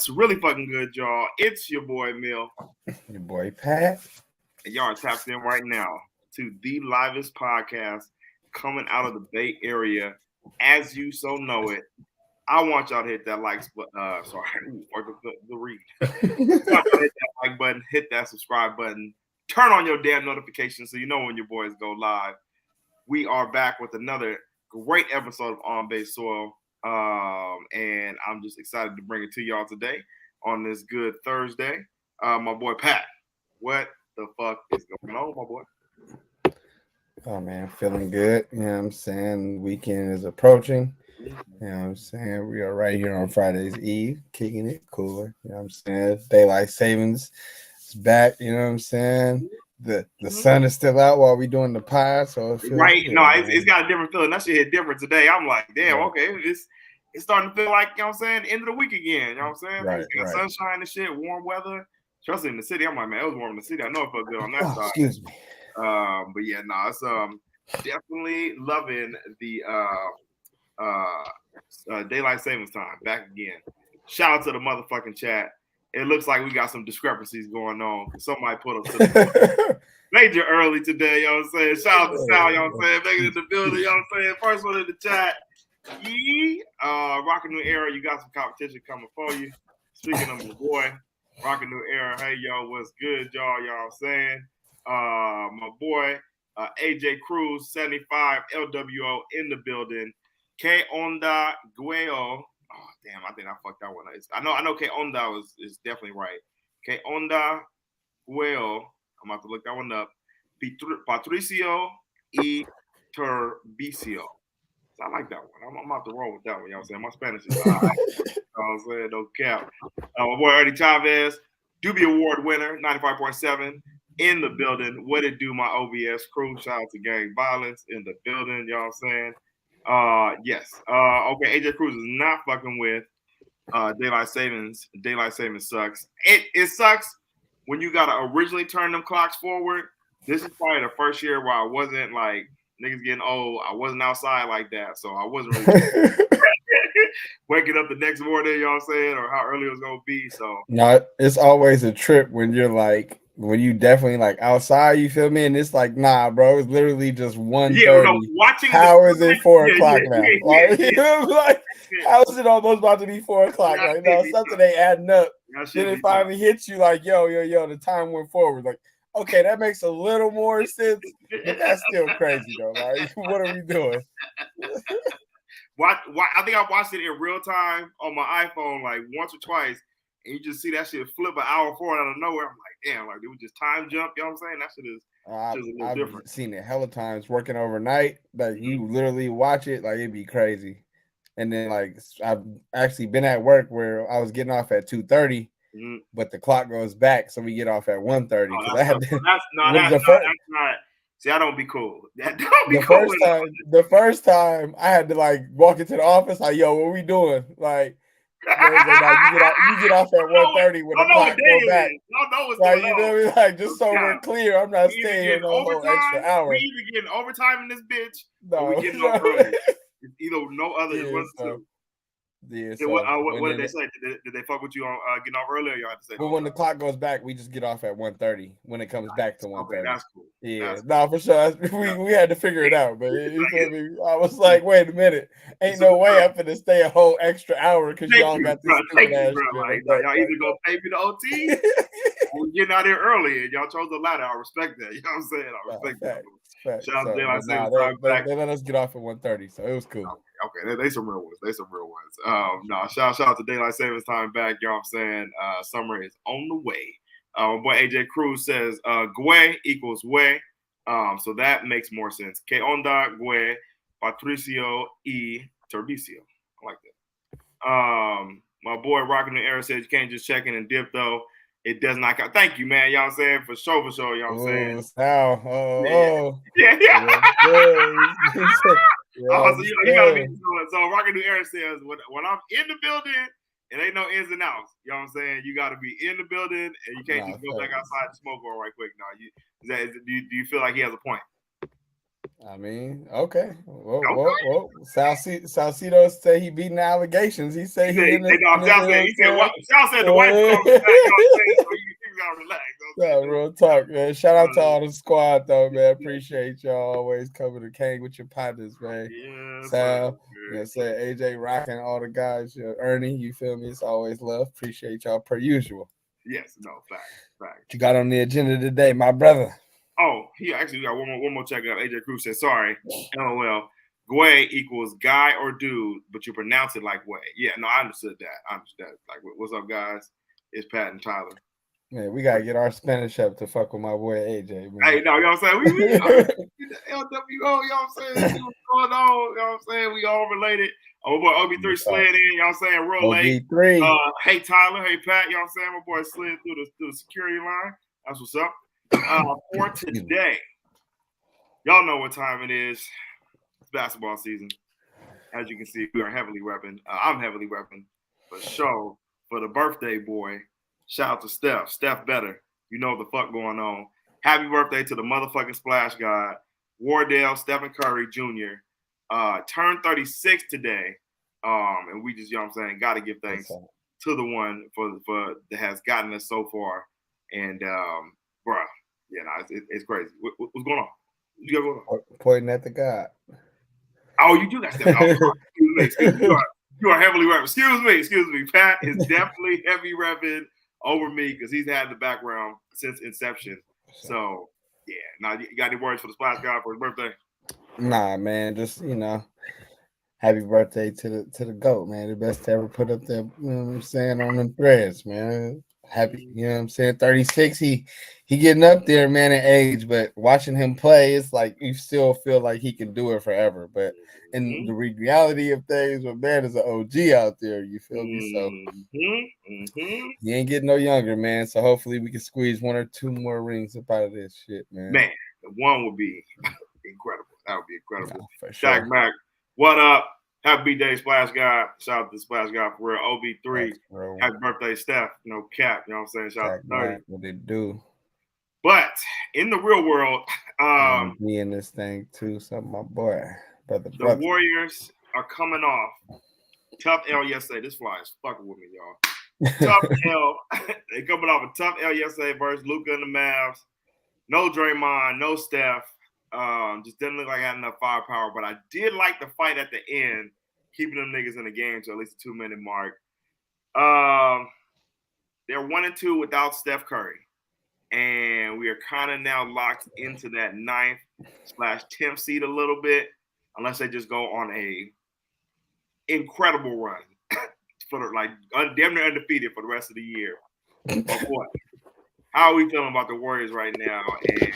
What's really fucking good, y'all? It's your boy Mill. Your boy Pat. And y'all are tapped in right now to the livest podcast coming out of the Bay Area, as you so know it. I want y'all to hit that like button. Or the read. Hit that like button, hit that subscribe button, turn on your damn notifications so you know when your boys go live. We are back with another great episode of On Base Soil. And I'm just excited to bring it to y'all today on this good Thursday. My boy Pat, what the fuck is going on, my boy? Oh man, feeling good. You know what I'm saying? Weekend is approaching. You know what I'm saying? We are right here on Friday's Eve, kicking it cooler. You know what I'm saying? Daylight savings is back, you know what I'm saying? The sun is still out while we doing the pod, so it feels right. Good, no, it's got a different feeling. That shit hit different today. I'm like, damn, right. Okay, it's starting to feel like, you know what I'm saying, end of the week again. You know what I'm saying? Right, It's got sunshine and shit, warm weather. Especially in the city. I'm like, man, it was warm in the city. I know it felt good on that side. Excuse me. But yeah, no, it's definitely loving the daylight savings time back again. Shout out to the motherfucking chat. It looks like we got some discrepancies going on. Somebody put us to the major early today, you know what I'm saying? Shout out to Sal, you know what I'm saying? Making it in the building, you know what I'm saying? First one in the chat. Rockin' New Era, you got some competition coming for you. Speaking of my boy, Rockin' New Era, hey yo, what's good, y'all? You know what I'm saying? My boy, AJ Cruz, 75 LWO in the building. K Onda Gueo. Oh damn, I think I fucked that one. I know K Onda is definitely right. K Onda Gueo. I'm about to look that one up. Patricio y Turbicio. I like that one. I'm about to roll with that one. You know what I'm saying? My Spanish is all right. You know what I'm saying? No cap. My boy Eddie Chavez, Doobie Award winner, 95.7 in the building. What it do, my OBS crew? Shout out to Gang Violence in the building. You know what I'm saying? Yes. Okay, AJ Cruz is not fucking with daylight savings. Daylight savings sucks. It sucks when you gotta originally turn them clocks forward. This is probably the first year where I wasn't like niggas getting old. I wasn't outside like that, so I wasn't really waking up the next morning, you know what I'm saying, or how early it was gonna be. So no, it's always a trip when you're like when you definitely like outside, you feel me? And it's like, nah, bro, it's literally just 1:30. Yeah, no, watching how is it 4 o'clock now? Like, how is it almost about to be 4 o'clock right now? Something they adding up. Then it finally hits you like, yo, the time went forward. Like, okay, that makes a little more sense, but that's still crazy though. Like, what are we doing? I think I watched it in real time on my iPhone like once or twice, and you just see that shit flip an hour forward out of nowhere. I'm like, damn, like it was just time jump. You know what I'm saying? That shit is just a little different. I've seen it hella times working overnight. Like you literally watch it, like it'd be crazy. And then like I've actually been at work where I was getting off at 2:30, but the clock goes back, so we get off at 1:30. That's not. See, I don't be cool. That don't be cool. The first time I had to like walk into the office, like, yo, what we doing? Like, you get off at 1:30 when the clock go back. Like, you know what I mean? Like, just so we're clear, I'm not staying here no whole extra hour. We either getting overtime in this bitch, or we getting off early. It's either no other. It's one two. Yeah, so what did they say? Did they fuck with you on getting off early, or you have to say? But when the clock goes back, we just get off at 1:30 when it comes back to 1:30. Okay, that's cool. Yeah, for sure. We had to figure it out, but you feel me? I was like, wait a minute, ain't no way I'm gonna stay a whole extra hour because y'all got this stupid ass shit. Y'all either gonna pay me the OT, or we getting out here early, and y'all chose the latter. I respect that. You know what I'm saying? I respect that. Shout out to them. They let us get off at 1:30, so it was cool. Okay, they some real ones. Shout out to daylight savings time back. You know what I'm saying? Summer is on the way. My boy AJ Cruz says Gue equals way. So that makes more sense. Que onda Gue, Patricio y Turbicio. I like that. My boy Rockin' the Air says you can't just check in and dip though. It does not count. Thank you, man. You know what I'm saying? For sure. You know what I'm saying? Sal. Yeah. You gotta be so Rockin' New Era says when I'm in the building, it ain't no ins and outs. You know what I'm saying? You gotta be in the building and you can't just go back outside and smoke one right quick. No, do you feel like he has a point? I mean, okay. Okay. Well. Salcido say he beating the allegations. He say He said, he in this. no, You Sal know said, what I'm he said, saying? Sal said the white boy on his back, you know what I'm saying? So you gotta relax. You know No, what I'm saying? real talk, man. Shout out to all the squad, though, man. Appreciate y'all always coming to hang with your partners, man. Yes, sir. Sal, you know, say AJ rocking all the guys. Ernie, you feel me? It's always love. Appreciate y'all per usual. Yes, no, fact. What you got on the agenda today, my brother? Oh, he actually got one more check up. AJ Cruz said, sorry, LOL. Gway equals guy or dude, but you pronounce it like way. Yeah, no, I understood that. Like, what's up, guys? It's Pat and Tyler. Man, we gotta get our Spanish up to fuck with my boy AJ, man. Hey, no, you know what I'm saying? We LWO, you know what I'm saying? See what's going on, you know what I'm saying? We all related. Oh, my boy OB3 slid in, you know what I'm saying? Real late. OB3. Hey, Tyler. Hey, Pat, you know what I'm saying? My boy slid through the security line. That's what's up. For today, y'all know what time it is. It's basketball season. As you can see, we are heavily repping. I'm heavily repping for sure for the birthday boy. Shout out to Steph. Steph better. You know what the fuck going on. Happy birthday to the motherfucking splash god, Wardell Stephen Curry Jr. Turned 36 today. And we just, you know what I'm saying, got to give thanks to the one for that has gotten us so far. And, bruh, yeah, no, it's crazy. What's going on? What you got going on? Pointing at the God. Oh, you do got Steph. Oh, excuse me. You are heavily repping. Excuse me. Pat is definitely heavy repping over me because he's had the background since inception. So, yeah. Now, you got any words for the splash guy for his birthday? Nah, man. Just, happy birthday to the GOAT, man. The best to ever put up there, you know what I'm saying, on them threads, man. Happy, you know what I'm saying? 36, he getting up there, man, in age, but watching him play, it's like you still feel like he can do it forever. But in the reality of things, my man is an OG out there, you feel me? So he ain't getting no younger, man. So hopefully we can squeeze one or two more rings up out of this shit, man. Man, the one would be incredible. That would be incredible. No, for sure. Shaq Mac, what up? Happy birthday, Splash Guy. Shout out to Splash Guy for real. OB3. Happy birthday, Steph. Cap. You know what I'm saying? Shout out to 30. What they do. But in the real world, me in this thing too. Something, my boy, brother. Warriors are coming off tough L yesterday. This fly is fucking with me, y'all. Tough L. They coming off a tough L yesterday versus Luka and the Mavs. No Draymond, no Steph. Just didn't look like I had enough firepower, but I did like the fight at the end, keeping them niggas in the game to at least the 2-minute mark. They're 1-2 without Steph Curry, and we are kind of now locked into that 9th/10th seed a little bit, unless they just go on a incredible run for damn near undefeated for the rest of the year. But boy, how are we feeling about the Warriors right now? And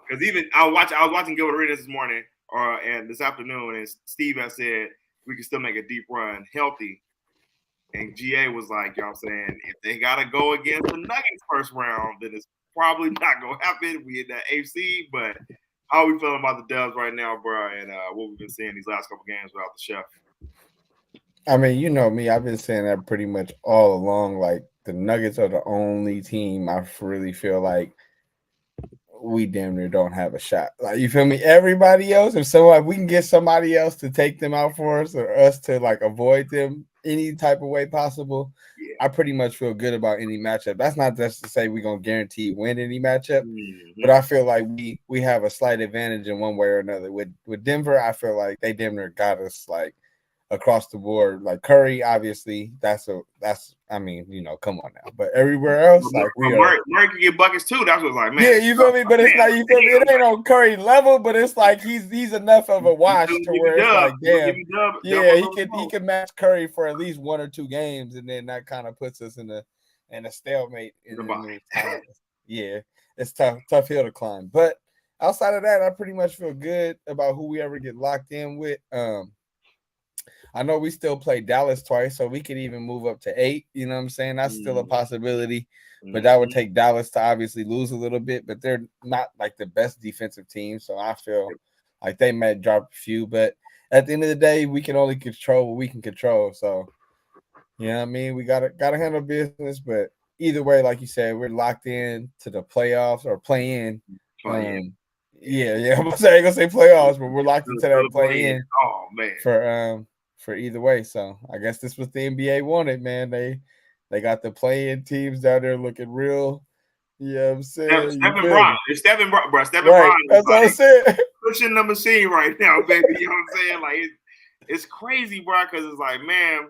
because even I was watching Gilbert Arenas this morning and this afternoon, and Steve has said we can still make a deep run healthy. And GA was like, you know what I'm saying, if they gotta go against the Nuggets first round, then it's probably not gonna happen. We in that AC, but how are we feeling about the Dubs right now, bro? And what we've been seeing these last couple games without the chef? I mean, you know me, I've been saying that pretty much all along. Like the Nuggets are the only team I really feel like we damn near don't have a shot. Like, you feel me? Everybody else, if we can get somebody else to take them out for us or us to like avoid them any type of way possible, I pretty much feel good about any matchup. That's not just to say we're gonna guarantee win any matchup, but I feel like we have a slight advantage in one way or another. With Denver, I feel like they damn near got us like across the board. Like Curry, obviously, I mean, come on now. But everywhere else, like Murray can get buckets too. That's what's like, man. Yeah, you feel me? But it's like, you feel me? It ain't on Curry level, but it's like he's enough of a wash to where it's like, damn, yeah, he can match Curry for at least 1 or 2 games, and then that kind of puts us in a stalemate. Yeah, it's tough hill to climb. But outside of that, I pretty much feel good about who we ever get locked in with. I know we still play Dallas twice, so we could even move up to 8. You know what I'm saying? That's still a possibility. But that would take Dallas to obviously lose a little bit. But they're not like the best defensive team, so I feel like they might drop a few. But at the end of the day, we can only control what we can control. So, you know what I mean? We gotta handle business. But either way, like you said, we're locked in to the playoffs or play in. Yeah. I'm gonna say playoffs, but we're locked into that play-in. Oh man, for either way. So I guess this was the NBA wanted, man. They got the play-in teams down there looking real. You know what I'm saying? Stephen Brown. It's Stephen Brown, bro. Stephen right. Brown. That's what I said. Pushing the machine right now, baby. You know what I'm saying? Like it's crazy, bro. Because it's like, man,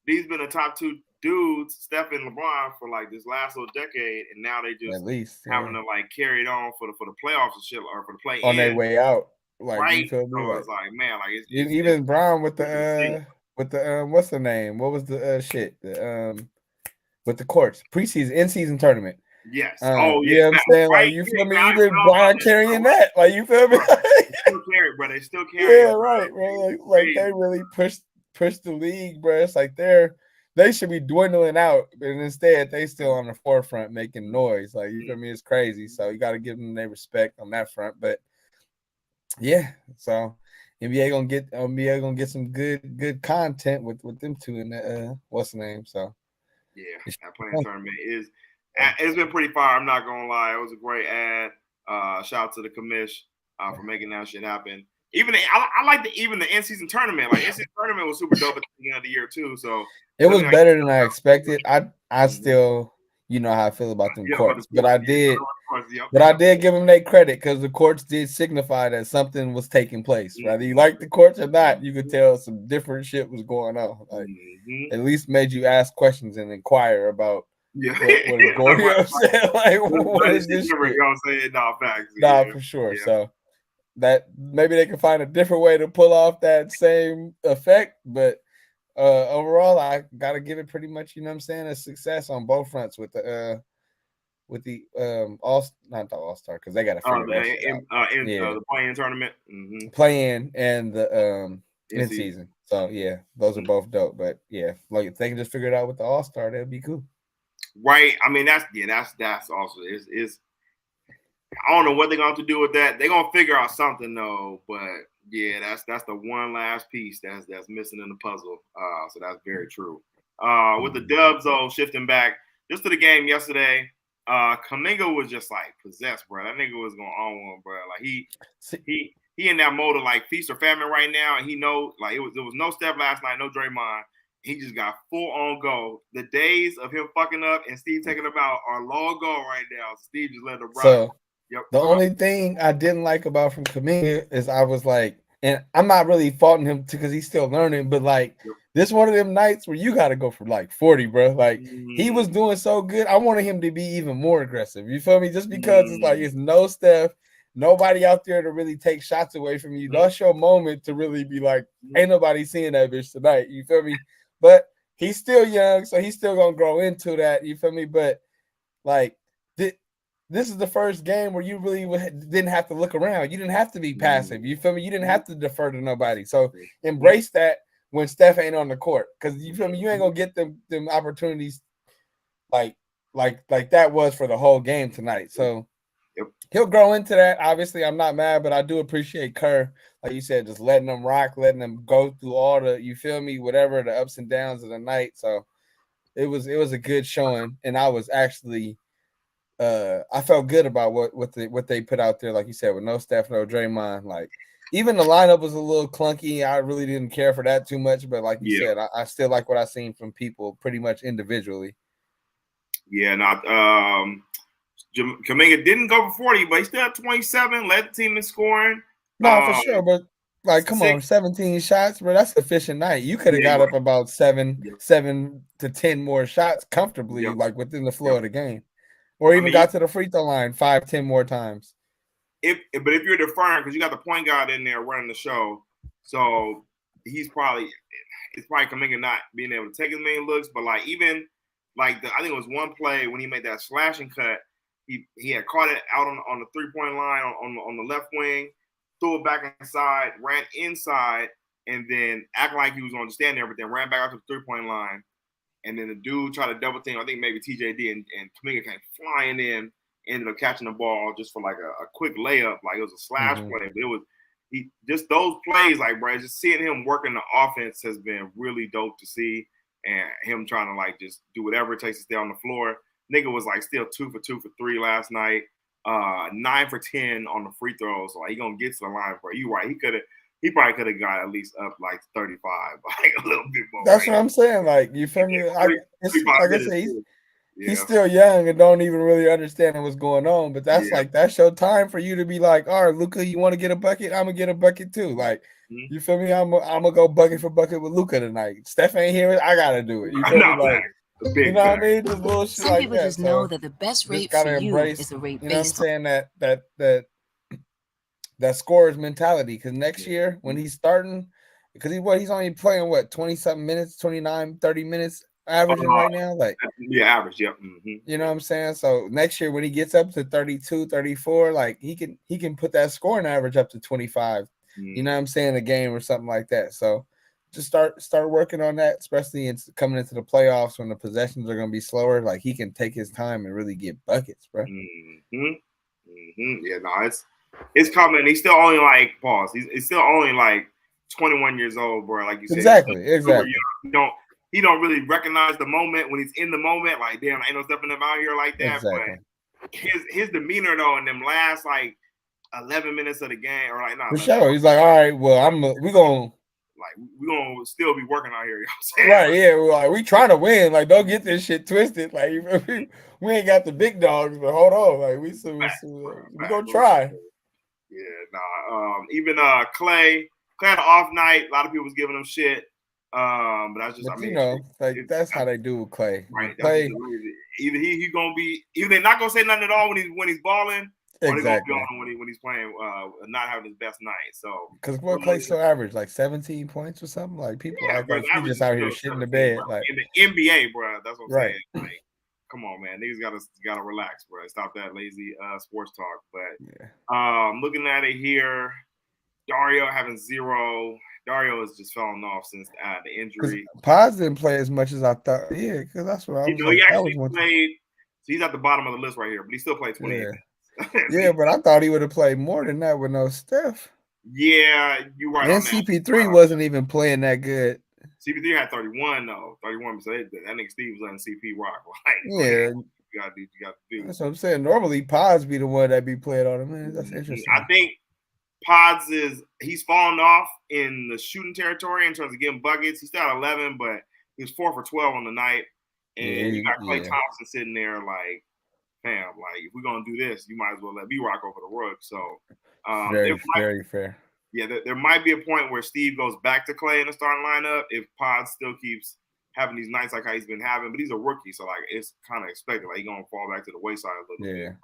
these been the top two dudes, Steph and LeBron, for like this last little decade, and now they just at least having to like carry it on for the playoffs and shit, or for the play on their way out. Like right? You feel me? So like, it's like, man, like even Brown with the what's the name? What was the shit? With the courts preseason in-season tournament. Yes. You know what I'm saying? Like, you feel me? Even Brian carrying that. Like, you feel me? They still carry, bro. They still carry. Yeah, right, bro. Like they really push the league, bro. It's like they should be dwindling out, but instead they still on the forefront making noise. Like, you feel me? It's crazy. So you got to give them their respect on that front. But yeah, so NBA gonna get some good content with them two in the what's the name? So yeah, that playing tournament it's been pretty fire. I'm not gonna lie, it was a great ad. Shout out to the commish for making that shit happen. Even I like even the in-season tournament. Like in-season tournament was super dope at the beginning of the year too. So it was better than I expected. I still, you know how I feel about them courts, but I did give them their credit because the courts did signify that something was taking place. Whether you like the courts or not, you could tell some different shit was going on. Like at least made you ask questions and inquire about what is going. You know what I'm saying? Like, what is this shit? You know what I'm saying? Facts. Nah, for sure. Yeah. So that maybe they can find a different way to pull off that same effect, but overall I gotta give it pretty much, you know what I'm saying, a success on both fronts with the not the all-star because they gotta figure that shit out. The play-in tournament, play-in and the in season. So yeah, those are both dope. But yeah, like if they can just figure it out with the all-star, that'd be cool. Right. I mean, that's also is I don't know what they're gonna have to do with that. They're gonna figure out something though, but yeah, that's the one last piece that's missing in the puzzle. So that's very true. With the Dubs though, shifting back just to the game yesterday, Kuminga was just like possessed, bro. That nigga was going on one, bro. Like he in that mode of like feast or famine right now, and he know like it was no Steph last night, no Draymond. He just got full on go. The days of him fucking up and Steve taking him out are long gone right now. Steve just let him rock. So the only thing I didn't like about from Kuminga is I was like, and I'm not really faulting him because he's still learning, but like this one of them nights where you got to go for like 40, bro. Like he was doing so good. I wanted him to be even more aggressive. You feel me? Just because it's like it's no Steph, nobody out there to really take shots away from you. That's your moment to really be like, ain't nobody seeing that bitch tonight. You feel me? But he's still young, so he's still gonna grow into that. You feel me? But like this is the first game where you really didn't have to look around. You didn't have to be passive. You feel me? You didn't have to defer to nobody. So embrace that when Steph ain't on the court, because you feel me. You ain't gonna get them opportunities like that was for the whole game tonight. So he'll grow into that. Obviously, I'm not mad, but I do appreciate Kerr, like you said, just letting them rock, letting them go through all the, you feel me, whatever the ups and downs of the night. So it was a good showing, and I was actually. I felt good about what they put out there, like you said, with no Steph, no Draymond. Like even the lineup was a little clunky. I really didn't care for that too much, but like you said, I still like what I seen from people pretty much individually. Yeah, not Kuminga didn't go for 40, but he still had 27, led the team in scoring. No, for sure, but like, come on, 17 shots, bro. That's an efficient night. You could have got up about 7 to 10 more shots comfortably, like within the flow of the game. Or even got to the free throw line 5-10 more times. But if you're deferring, because you got the point guard in there running the show, so it's probably Kuminga not being able to take as many looks. But like even like I think it was one play when he made that slashing cut, he had caught it out on the 3-point line on the left wing, threw it back inside, ran inside, and then acting like he was going to stand there, but then ran back out to the 3-point line. And then the dude tried to double team. I think maybe TJD and Kuminga came flying in, ended up catching the ball just for like a quick layup. Like it was a slash play. But it was just those plays, like, bro, just seeing him working the offense has been really dope to see. And him trying to like just do whatever it takes to stay on the floor. Nigga was like still 2 for 2 for 3 last night. 9 for 10 on the free throws. So like, he gonna get to the line, bro. You right? He probably could have got at least up like 35, like a little bit more. That's what I'm saying. Like, you feel me? It's like I said, he's still young and don't even really understand what's going on. But that's that's your time for you to be like, all right, Luka, you want to get a bucket? I'm gonna get a bucket too. Like, you feel me? I'm gonna go bucket for bucket with Luka tonight. Steph ain't here. I gotta do it. You feel me? Like, you know what I mean? Just little shit like that. Just know that the best rate for you is a rate based. You know what I'm saying? That scorer's mentality. Because next year when he's starting, because he's only playing 20-something minutes, 29, 30 minutes averaging right now. Like, average. Yep. You know what I'm saying? So next year when he gets up to 32, 34, like he can put that scoring average up to 25. You know what I'm saying? A game or something like that. So just start working on that, especially coming into the playoffs when the possessions are going to be slower. Like, he can take his time and really get buckets, bro. Yeah, no, it's coming. He's still only like pause. He's still only like 21 years old, bro. Like you said, exactly. He don't really recognize the moment when he's in the moment. Like, damn, ain't no stepping him out here like that. Exactly. But his demeanor though in them last like 11 minutes of the game, or like, for sure, he's like, all right, well, we're gonna still be working out here. You know what I'm saying? Right? Yeah, we're like, we trying to win. Like, don't get this shit twisted. Like, we ain't got the big dogs, but hold on, like we gonna try. Yeah, nah. Even Clay had an off night. A lot of people was giving him shit. But that's just, that's how they do with Clay. Right. Clay, either he gonna be, either they're not gonna say nothing at all when he's balling, or they're gonna be on when he's playing, not having his best night. So because Clay still average like 17 points or something. Like, people act like he's just out here shitting the bed. Bro. Like, in the NBA, bro. That's what I'm saying. Like, come on, man. Niggas gotta relax, bro. Stop that lazy sports talk. But looking at it here, Dario having 0. Dario has just fallen off since the injury. Pods didn't play as much as I thought. Yeah, because that's what I was. He actually played. So he's at the bottom of the list right here, but he still played 28 minutes. Yeah, but I thought he would have played more than that with no Steph. Yeah, you're right. And CP3 wasn't even playing that good. CP3 had 31 though. 31. So that nigga Steve was letting CP rock. Like, yeah, you gotta do. That's what I'm saying. Normally, Pods be the one that be playing on him. Man, that's interesting. I think Pods he's fallen off in the shooting territory in terms of getting buckets. He's still at 11, but he was 4 for 12 on the night. And you got Klay Thompson sitting there like, fam, like, if we're gonna do this, you might as well let me rock over the rug. So very fair. Yeah, there might be a point where Steve goes back to Klay in the starting lineup if Pods still keeps having these nights like how he's been having, but he's a rookie, so like it's kind of expected. Like, he's gonna fall back to the wayside a little bit.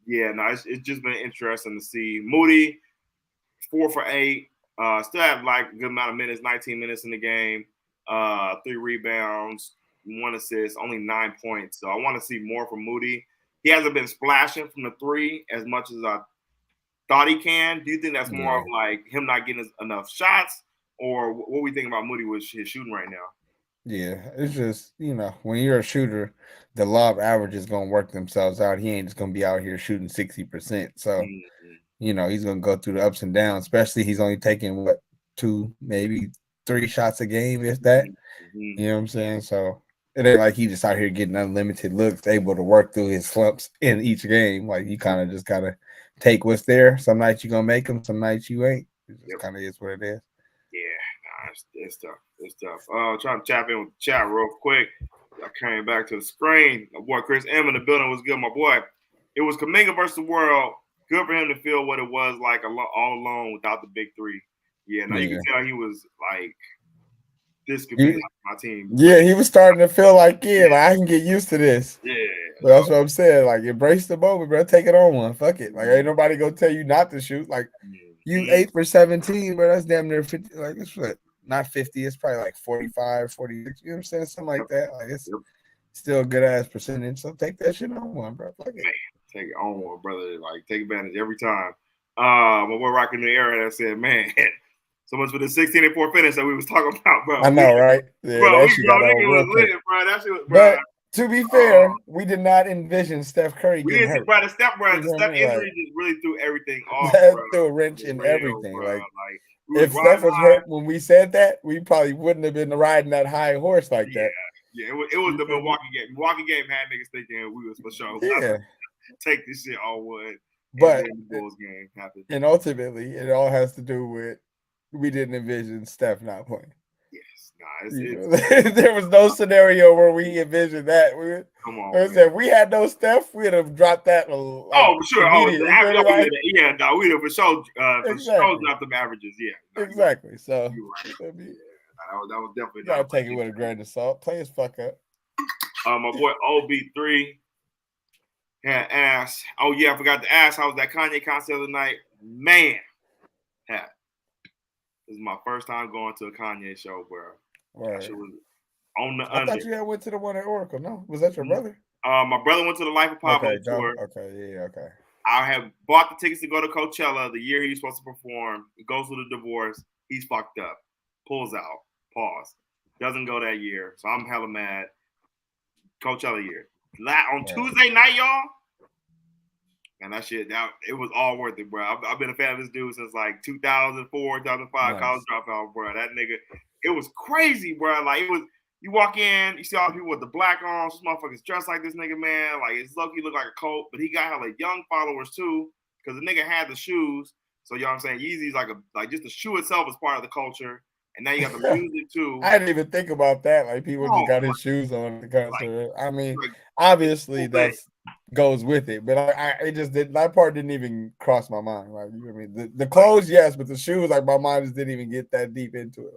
Yeah, no, it's just been interesting to see. Moody, 4 for 8. Still have like a good amount of minutes, 19 minutes in the game. 3 rebounds, 1 assist, only 9 points. So I want to see more from Moody. He hasn't been splashing from the 3 as much as I thought he can. Do you think that's more of like him not getting enough shots, or what we think about Moody with his shooting right now? Yeah, it's just, when you're a shooter, the law of averages going to work themselves out. He ain't just going to be out here shooting 60%. So, he's going to go through the ups and downs, especially he's only taking 2, maybe 3 shots a game, if that. You know what I'm saying? So it ain't like he just out here getting unlimited looks, able to work through his slumps in each game. Like, you kind of just got to take what's there. Some nights you're going to make them, some nights you ain't. It just kind of is what it is. Yeah, it's tough. It's tough. Trying to tap in with the chat real quick. I came back to the screen. My boy Chris M in the building was good. My boy, it was Kuminga versus the world. Good for him to feel what it was like all alone without the big 3. Yeah, you can tell he was like, this could be like my team. Yeah, he was starting to feel like, like, I can get used to this. Yeah. But that's what I'm saying. Like, embrace the moment, bro. Take it on one. Fuck it. Like, ain't nobody gonna tell you not to shoot. Like, you 8 for 17, bro. That's damn near 50. Like, it's not 50. It's probably like 45, 46. You know what I'm saying? Something like that. Like, it's still a good ass percentage. So take that shit on one, bro. Fuck it. Take it on one, brother. Like, take advantage every time. My boy rocking the era that said, man, so much for the 16-4 finish that we was talking about, bro. I know, right? Yeah, bro, that shit got real quick. Bro. That shit was, bro. But to be fair, we did not envision Steph Curry getting hurt. Bro, the Steph injury just really threw everything off. That threw a wrench in everything. Bro. Like if Steph was hurt when we said that, we probably wouldn't have been riding that high horse like that. Yeah, it was the Milwaukee game. Milwaukee game had niggas thinking we was for sure. Yeah. take this shit all wood. But the Bulls game happened. And ultimately, it all has to do with we didn't envision Steph not playing. Yes, there was no scenario where we envisioned that. Come on, if we had no Steph, we'd have dropped that. For sure. Yeah, no, we'd have for sure dropped them averages. Yeah, exactly. So you're right. That was definitely. You gotta take it with a grain of salt. Players fuck up. My boy OB3 had asked. Oh yeah, I forgot to ask. How was that Kanye concert the other night? Man, this is my first time going to a Kanye show, bro. Right. Was on the I under. thought you had went to the one at Oracle. No, was that your brother? My brother went to the Life of Pablo tour. Okay. I have bought the tickets to go to Coachella the year he was supposed to perform. He goes through the divorce. He's fucked up. Pulls out. Pause. Doesn't go that year. So I'm hella mad. Coachella year. On Tuesday night, y'all. And that shit, it was all worth it, bro. I've been a fan of this dude since like 2004, 2005, college dropout, bro. That nigga, it was crazy, bro. Like, it was, you walk in, you see all the people with the black on, some motherfuckers dressed like this nigga, man. Like, it's low-key look like a cult, but he got hella young followers, too, because the nigga had the shoes. So, you know what I'm saying? Yeezy's like just the shoe itself is part of the culture. And now you got the music, too. I didn't even think about that. Like, people just got his shoes on the concert. I mean, obviously, that's goes with it, but it just did. That part didn't even cross my mind. Like, you know what I mean, the clothes, yes, but the shoes, like, my mind just didn't even get that deep into it.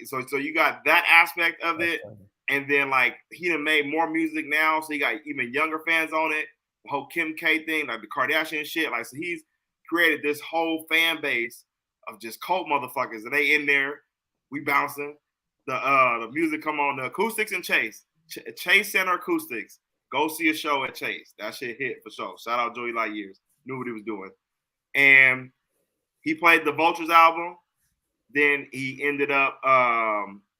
So you got that aspect of it, and then like he done made more music now, so you got even younger fans on it. The whole Kim K thing, like the Kardashian shit, like so he's created this whole fan base of just cult motherfuckers, and they in there, we bouncing. The music come on, the acoustics and Chase Center acoustics. Go see a show at Chase. That shit hit for sure. Shout out Joey Lightyears. Knew what he was doing. And he played the Vultures album. Then he ended up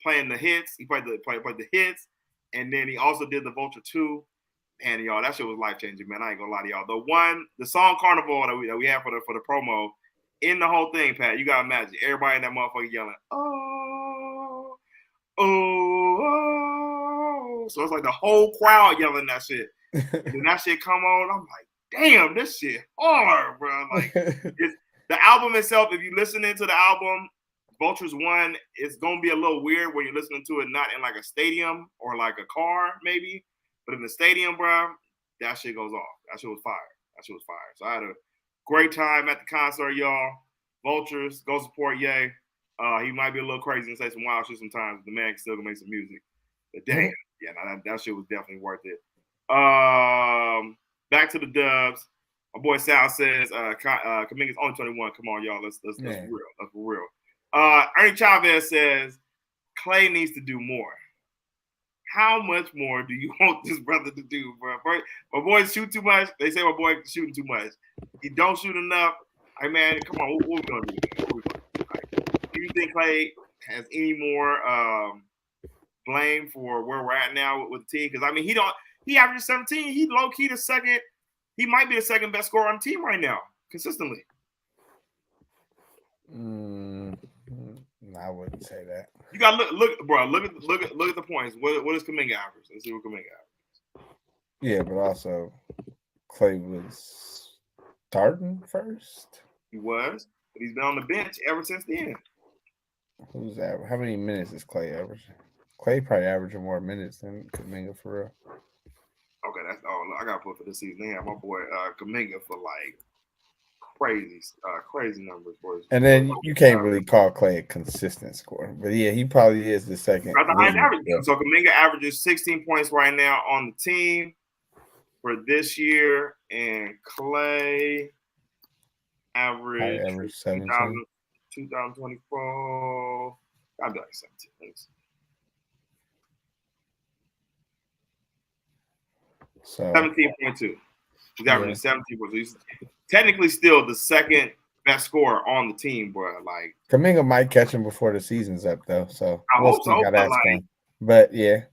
playing the hits. He played the hits. And then he also did the Vulture 2. And y'all, that shit was life-changing, man. I ain't gonna lie to y'all. The song Carnival that we had for the promo, in the whole thing, Pat, you gotta imagine everybody in that motherfucker yelling, oh, oh, oh. So it's like the whole crowd yelling that shit. And then that shit come on, I'm like, damn, this shit hard, bro. Like, the album itself, if you listen into the album, Vultures 1, it's going to be a little weird when you're listening to it not in like a stadium or like a car, maybe. But in the stadium, bro, that shit goes off. That shit was fire. So I had a great time at the concert, y'all. Vultures, go support Ye. He might be a little crazy and say some wild shit sometimes, but the man can still make some music. But damn, that shit was definitely worth it. Back to the Dubs. My boy Sal says, Kaminga's only 21. Come on, y'all. Let's be real. That's for real. Ernie Chavez says, Clay needs to do more. How much more do you want this brother to do, bro? My boy shoot too much. They say my boy shooting too much. He don't shoot enough. Hey, man, come on. What we going to do? Do you think Clay has any more blame for where we're at now with the team? Because, I mean, he averages 17. He low-key the second. He might be the second best scorer on the team right now, consistently. I wouldn't say that. You got look, bro. Look at the points. What is Kuminga average? Let's see what Kuminga average. Yeah, but also Clay was starting first. He was, but he's been on the bench ever since then. Who's that? How many minutes is Clay averaging? Clay probably averaging more minutes than Kuminga for real. Okay, that's all I got to put for this season. They have my boy Kuminga for like crazy numbers for his. And then you can't really call Clay a consistent scorer, but yeah, he probably is the second. So Kuminga averages 16 points right now on the team for this year, and Clay average 2024. I'd be like 17 points. So 17.2. He's averaging 17 points. He's technically still the second best scorer on the team, bro. Like Kuminga might catch him before the season's up, though. So I hope so. But yeah,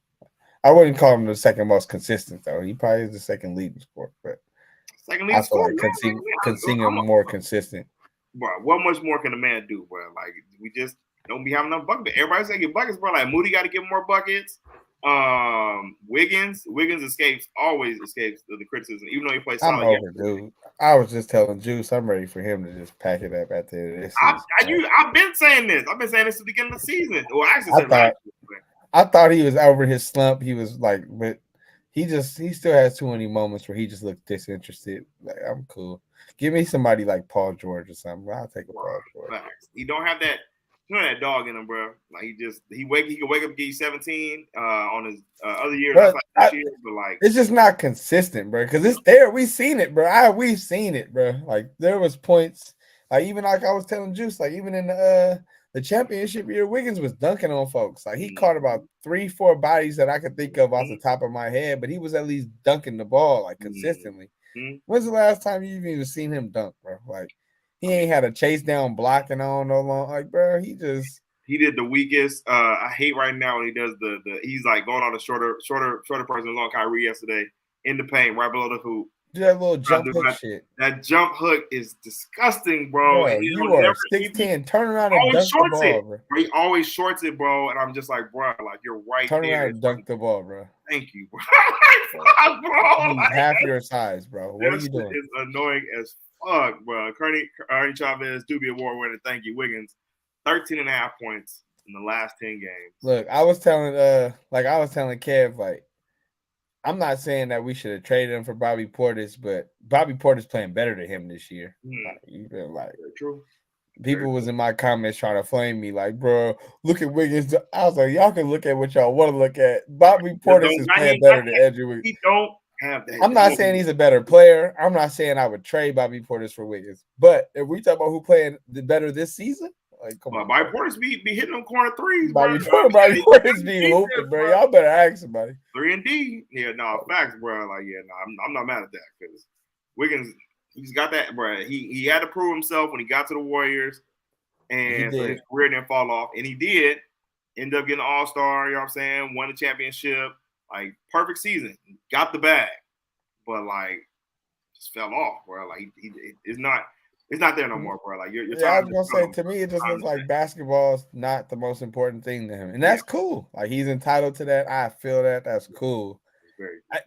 I wouldn't call him the second most consistent, though. He probably is the second leading scorer, but second leading scorer. Could see him more consistent. Bro, what much more can a man do, bro? Like we just don't be having enough buckets. Everybody's saying get buckets, bro. Like Moody got to get more buckets. Wiggins always escapes the criticism, even though he plays I'm solid. overdue. I was just telling Juice, I'm ready for him to just pack it up at the end of this season. I've been saying this. I've been saying this at the beginning of the season. Well, I actually said I thought he was over his slump. He was like, but he still has too many moments where he just looked disinterested. Like, I'm cool. Give me somebody like Paul George or something. I'll take a Paul George. Facts. He don't have that. You know that dog in him, bro. Like he can wake up and get you 17 on his other year. But like it's just not consistent, bro. Because it's there. We've seen it, bro. We've seen it, bro. Like there was points. Like even like I was telling Juice, like even in the championship year, Wiggins was dunking on folks. Like he caught about 3-4 bodies that I could think of off the top of my head, but he was at least dunking the ball like consistently. When's the last time you've even seen him dunk, bro? Like he ain't had a chase down blocking on no long. Like, bro, he did the weakest. I hate right now when he does the he's like going on a shorter person on Kyrie yesterday in the paint right below the hoop. Do that little jump hook shit. That jump hook is disgusting, bro. You are 6'10". Turn around and dunk the ball, bro. He always shorts it, bro. And I'm just like, bro, like you're right there. Turn around and dunk the ball, bro. Thank you, bro. He's half your size, bro. What are you doing? It's annoying as fuck, bro. Ernie Chavez, Doobie Award winner. Thank you, Wiggins. 13.5 points in the last 10 games. Look, I was telling Kev, like, I'm not saying that we should have traded him for Bobby Portis, but Bobby Portis playing better than him this year. True. People was in my comments trying to flame me, like, bro, look at Wiggins. I was like, y'all can look at what y'all want to look at. Bobby Portis is playing better than Andrew Wiggins. He don't have that. I'm not saying he's a better player. I'm not saying I would trade Bobby Portis for Wiggins. But if we talk about who playing better this season, like, come on. Bobby Portis be hitting them corner threes, Bobby Portis be hooping, bro. Y'all better ask somebody. 3 and D. Yeah, facts, bro. Like, I'm not mad at that because Wiggins, he's got that, bro. He had to prove himself when he got to the Warriors, and so his career didn't fall off, and he did end up getting an All-Star. You know what I'm saying? Won the championship, like perfect season, got the bag, but like just fell off, bro. Like it's not there no more, bro. Like you're I was gonna say, to me, it just looks like basketball's not the most important thing to him, and that's cool. Like he's entitled to that. I feel that. That's cool.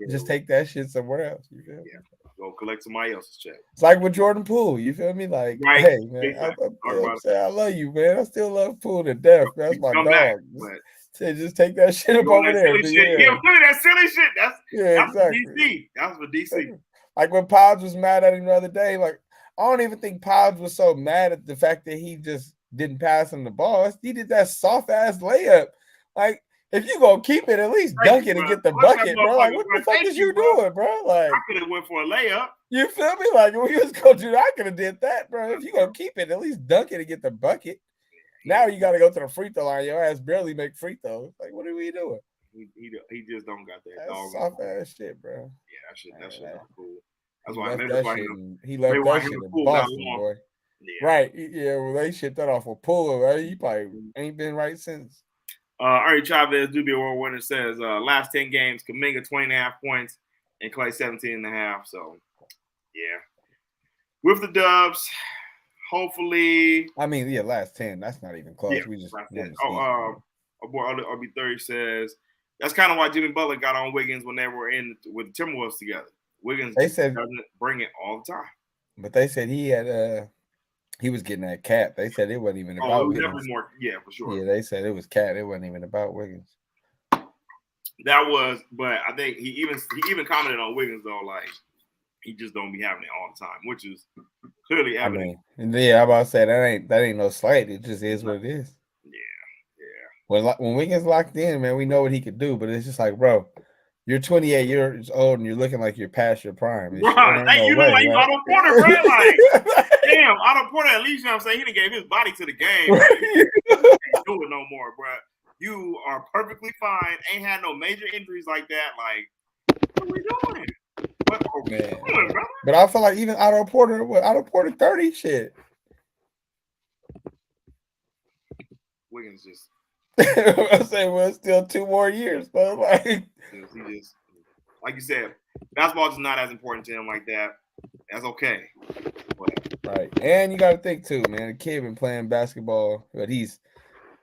Just take that shit somewhere else. You feel? Yeah. Go collect somebody else's check. It's like with Jordan Poole. You feel me? Like, hey man, I love you, man. I still love Poole to death. That's my dog. Just take that shit up over there. Yeah, that silly shit. That's exactly. For DC. That's for DC. Like when Pods was mad at him the other day, like I don't even think Pods was so mad at the fact that he just didn't pass him the ball. He did that soft ass layup. Like if you gonna keep it, at least dunk it and get the bucket, bro. Like what the fuck is you doing, bro? Like I could have went for a layup. You feel me? Like when we was gonna do that, I could have did that, bro. If you gonna keep it, at least dunk it and get the bucket. Now you got to go to the free throw line. Your ass barely make free throws. Like, what are we doing? He just don't got that dog. Soft ass shit, bro. Yeah, that shit not cool. That's why he left that shit in Boston, boy. Yeah. Right? Yeah, well, they shipped that off a Poole, right? He probably ain't been right since. Ernie Chavez, Doobie Award winner, says last 10 games, Kuminga 20.5 points and Clay 17.5. So, yeah, with the Dubs. Hopefully, I mean, last 10. That's not even close. We just our boy RB30 says that's kind of why Jimmy Butler got on Wiggins when they were in with the Timberwolves together. Wiggins doesn't bring it all the time. But they said he had he was getting that cap. They said it wasn't even about Wiggins. Definitely more, for sure. Yeah, they said it was cap. It wasn't even about Wiggins. That was, but I think he even commented on Wiggins though, like he just don't be having it all the time, which is clearly evident. I mean, I'm about to say that ain't no slight. It just is what it is. Yeah. When Wiggins locked in, man, we know what he could do, but it's just like, bro, you're 28 years old and you're looking like you're past your prime. Right. You look like Otto Porter, bro. Like, damn, Otto Porter, at least, you know what I'm saying? He done gave his body to the game. He can't do it no more, bro. You are perfectly fine. Ain't had no major injuries like that. Like, what are we doing? But I feel like even Otto Porter 30 shit. Wiggins just I say, well, it's still 2 more years, but like he just like you said, basketball is not as important to him like that. That's okay. Right. And you gotta think too, man. The kid been playing basketball, but he's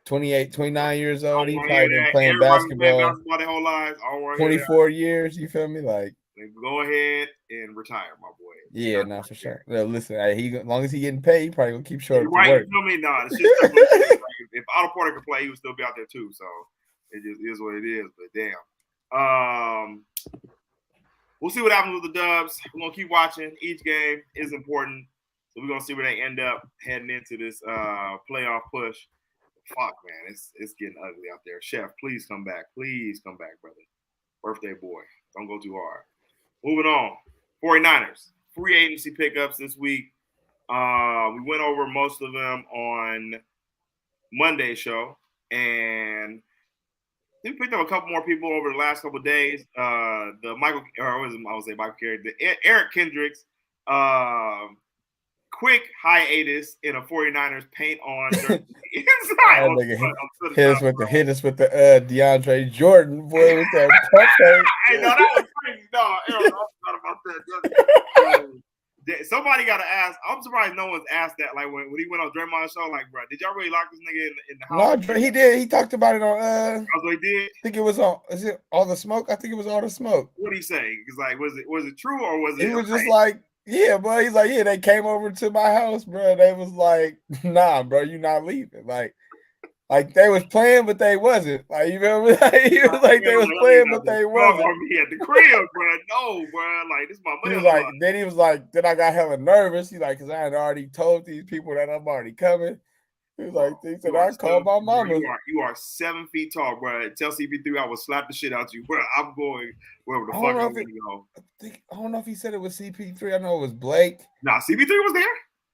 28, 29 years old. He want to probably hear been that. playing Everybody been playing basketball basketball their whole lives. I don't want to hear that. 24 years. You feel me? Like, Go ahead and retire, my boy. yeah, no, for sure. Well, listen, as long as he getting paid, he probably gonna keep showing up to Right, work. you feel me? Nah, it's just like, if Otto Porter could play, he would still be out there too. So it just is what it is. But damn, we'll see what happens with the Dubs. We're gonna keep watching. Each game is important, so we're gonna see where they end up heading into this playoff push. Fuck, man, it's getting ugly out there. Chef, please come back. Please come back, brother. Birthday boy, don't go too hard. Moving on. 49ers free agency pickups this week. We went over most of them on Monday's show, and we picked up a couple more people over the last couple of days. The Michael, or I would say Michael Carey, the Eric Kendricks, quick hiatus in a 49ers paint on inside. Hit us with the DeAndre Jordan, boy, with that pump fake. I know that was crazy, dog. I forgot about that. Somebody got to ask. I'm surprised no one's asked that. Like when he went on Draymond's show, like, bro, did y'all really lock this nigga in the house? No, he did. He talked about it on. Oh, he did. I think it was on. Is it All the Smoke? I think it was All the Smoke. What did he say? Because like, was it true or was it? He was just like, yeah, bro. He's like, yeah, they came over to my house, bro. They was like, nah, bro, you not leaving. Like they was playing, but they wasn't. Like, you remember? He was like they was playing, but they wasn't. Me at the crib, bro. No, bro. Like this is my money. He was like, then he was like, then I got hella nervous. He's like, because I had already told these people that I'm already coming. He was like, he said, I called my mama. You are 7 feet tall, bro. Tell CP3 I will slap the shit out you, bro. I'm going wherever the fuck I'm going to go. I don't know if he said it was CP3. I know it was Blake. Nah, CP3 was there.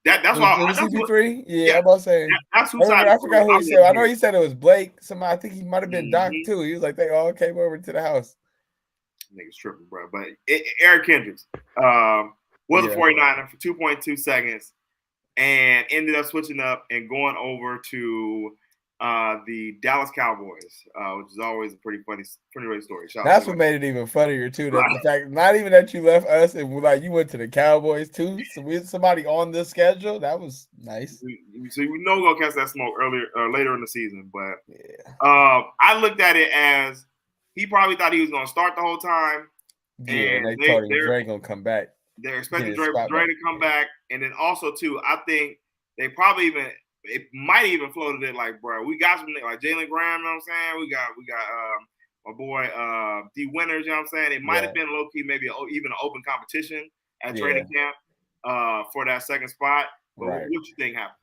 That's why. It was CP3. Yeah, I'm about to say. That's who I forgot who he said. I know he said it was Blake. Somebody, I think he might have been Doc too. He was like, they all came over to the house. Niggas tripping, bro. But Eric Kendricks was a 49er for 2.2 seconds and ended up switching up and going over to the Dallas Cowboys, which is always a pretty great story. That's what made it even funnier too. That the fact, not even that you left us and like you went to the Cowboys too. So we had somebody on the schedule. That was nice. So we know we're gonna catch that smoke later in the season. But yeah, I looked at it as he probably thought he was gonna start the whole time. Yeah, and they told him Dre gonna come back. They're expecting Dre to come back, and then also too, I think they probably even. It might even floated it like, bro, we got some like Jalen Graham, you know what I'm saying? We got my boy D Winters, you know what I'm saying? It might have been low key, maybe even an open competition at training camp for that second spot. But what you think happened?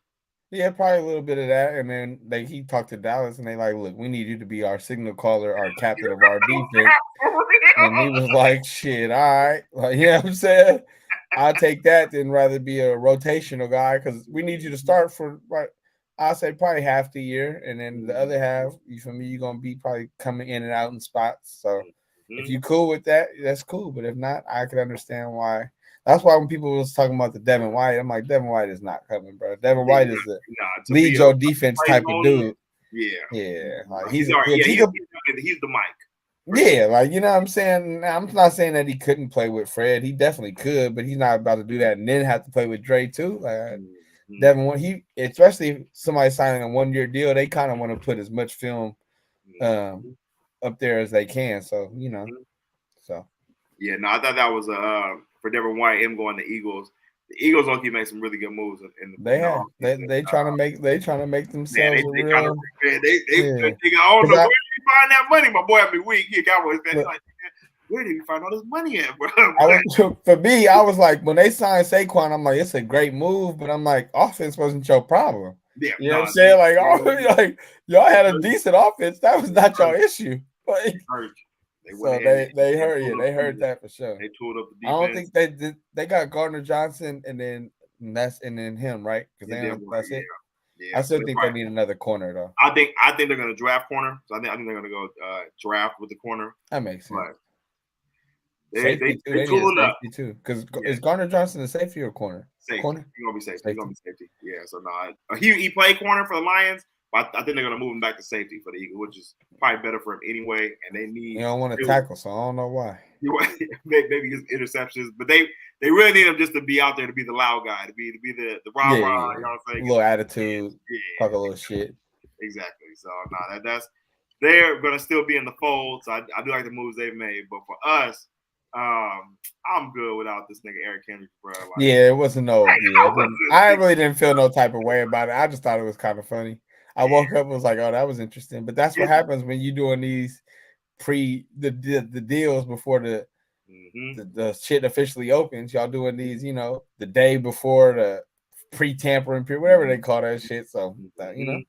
Yeah, probably a little bit of that. And then he talked to Dallas and they like, look, we need you to be our signal caller, our captain of our defense. And he was like, shit, all right. Like, you know what I'm saying? I'll take that than rather be a rotational guy because we need you to start for, I'll say probably half the year. And then the other half, you feel me, you're going to be probably coming in and out in spots. So if you're cool with that, that's cool. But if not, I can understand why. That's why when people was talking about the Devin White, I'm like, Devin White is not coming, bro. Devin White is the lead your defense type of dude. Yeah. Like he's the Mike. Yeah, like, you know what I'm saying? I'm not saying that he couldn't play with Fred. He definitely could, but he's not about to do that and then have to play with Dre too. Like Devin, especially if somebody signing a 1-year deal, they kind of want to put as much film up there as they can. So, you know, Yeah, no, I thought that was for Devin White, him going to Eagles. The Eagles don't keep making some really good moves in the they trying to make themselves I don't know where did you find that money, my boy. Every week, he Cowboys fan. Like, where did you find all this money at, bro? For me, I was like, when they signed Saquon, I'm like, it's a great move, but I'm like, offense wasn't your problem. Yeah, you know what I'm saying? Like y'all had a decent offense. That was not your issue. Like, they heard that for sure. They tooled up the defense. I don't think they got Gardner Johnson and then him, right? Because that's it. Yeah, I still think they need another corner though. I think they're gonna draft corner. So I think they're gonna go draft with the corner. That makes sense. They tooling up too. Because is Gardner Johnson a safety or corner? Safety. Corner. He's gonna be safety. He's gonna be safety. Yeah. So he played corner for the Lions. But I think they're gonna move him back to safety for the Eagles, which is probably better for him anyway. And they need. You don't want to tackle, so I don't know why. Maybe his interceptions, but they really need him just to be out there to be the loud guy, to be the rah rah. You know what I'm saying? A little attitude, talk a little shit. Exactly. So that's they're gonna still be in the fold. So I do like the moves they've made, but for us, I'm good without this nigga Eric Henry, bro. Like, yeah, it wasn't no. Yeah, I really didn't feel no type of way about it. I just thought it was kind of funny. I woke up and was like, oh, that was interesting. But that's what happens when you doing these the deals before the shit officially opens. Y'all doing these, the day before the pre-tampering period, whatever they call that shit. So that's under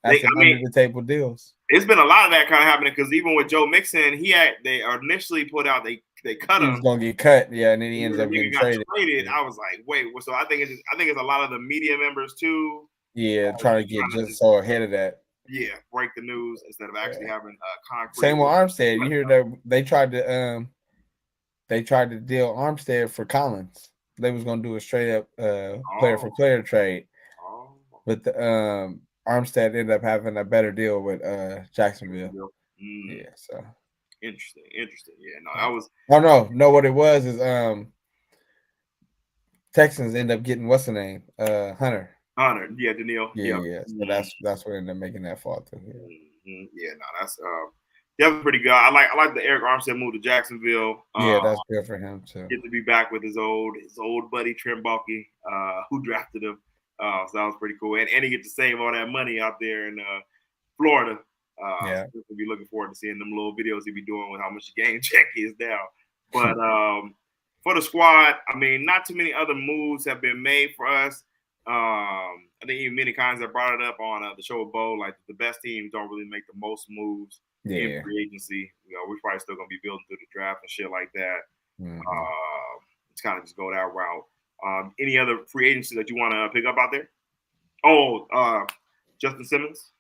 the table deals. It's been a lot of that kind of happening because even with Joe Mixon, they initially put out they cut him. He was gonna get cut, yeah, and then he ended up getting traded. Yeah. I was like, wait, so I think it's a lot of the media members too. Yeah, trying to get just so ahead of that. Yeah, break the news instead of actually having concrete. Same with Armstead. You hear that they tried to deal Armstead for Collins. They was gonna do a straight up player for player trade, but the Armstead ended up having a better deal with Jacksonville. Yeah, so interesting. Yeah, no, that was. Oh no, what it was is Texans end up getting what's the name? Hunter, yeah, Daniil. Yeah. So that's what ended up making that fall through. Yeah, no, that's definitely pretty good. I like the Eric Armstead move to Jacksonville. Yeah, that's good for him too. Get to be back with his old buddy Trent Baalke, who drafted him. So that was pretty cool, and he get to save all that money out there in Florida. Yeah, we'll be looking forward to seeing them little videos he be doing with how much the game check is now. But for the squad, I mean, not too many other moves have been made for us. I think even many times I brought it up on the show with Bo, like the best teams don't really make the most moves in free agency. We're probably still gonna be building through the draft and shit like that. It's kind of just go that route. Any other free agency that you want to pick up out there? Oh, Justin Simmons.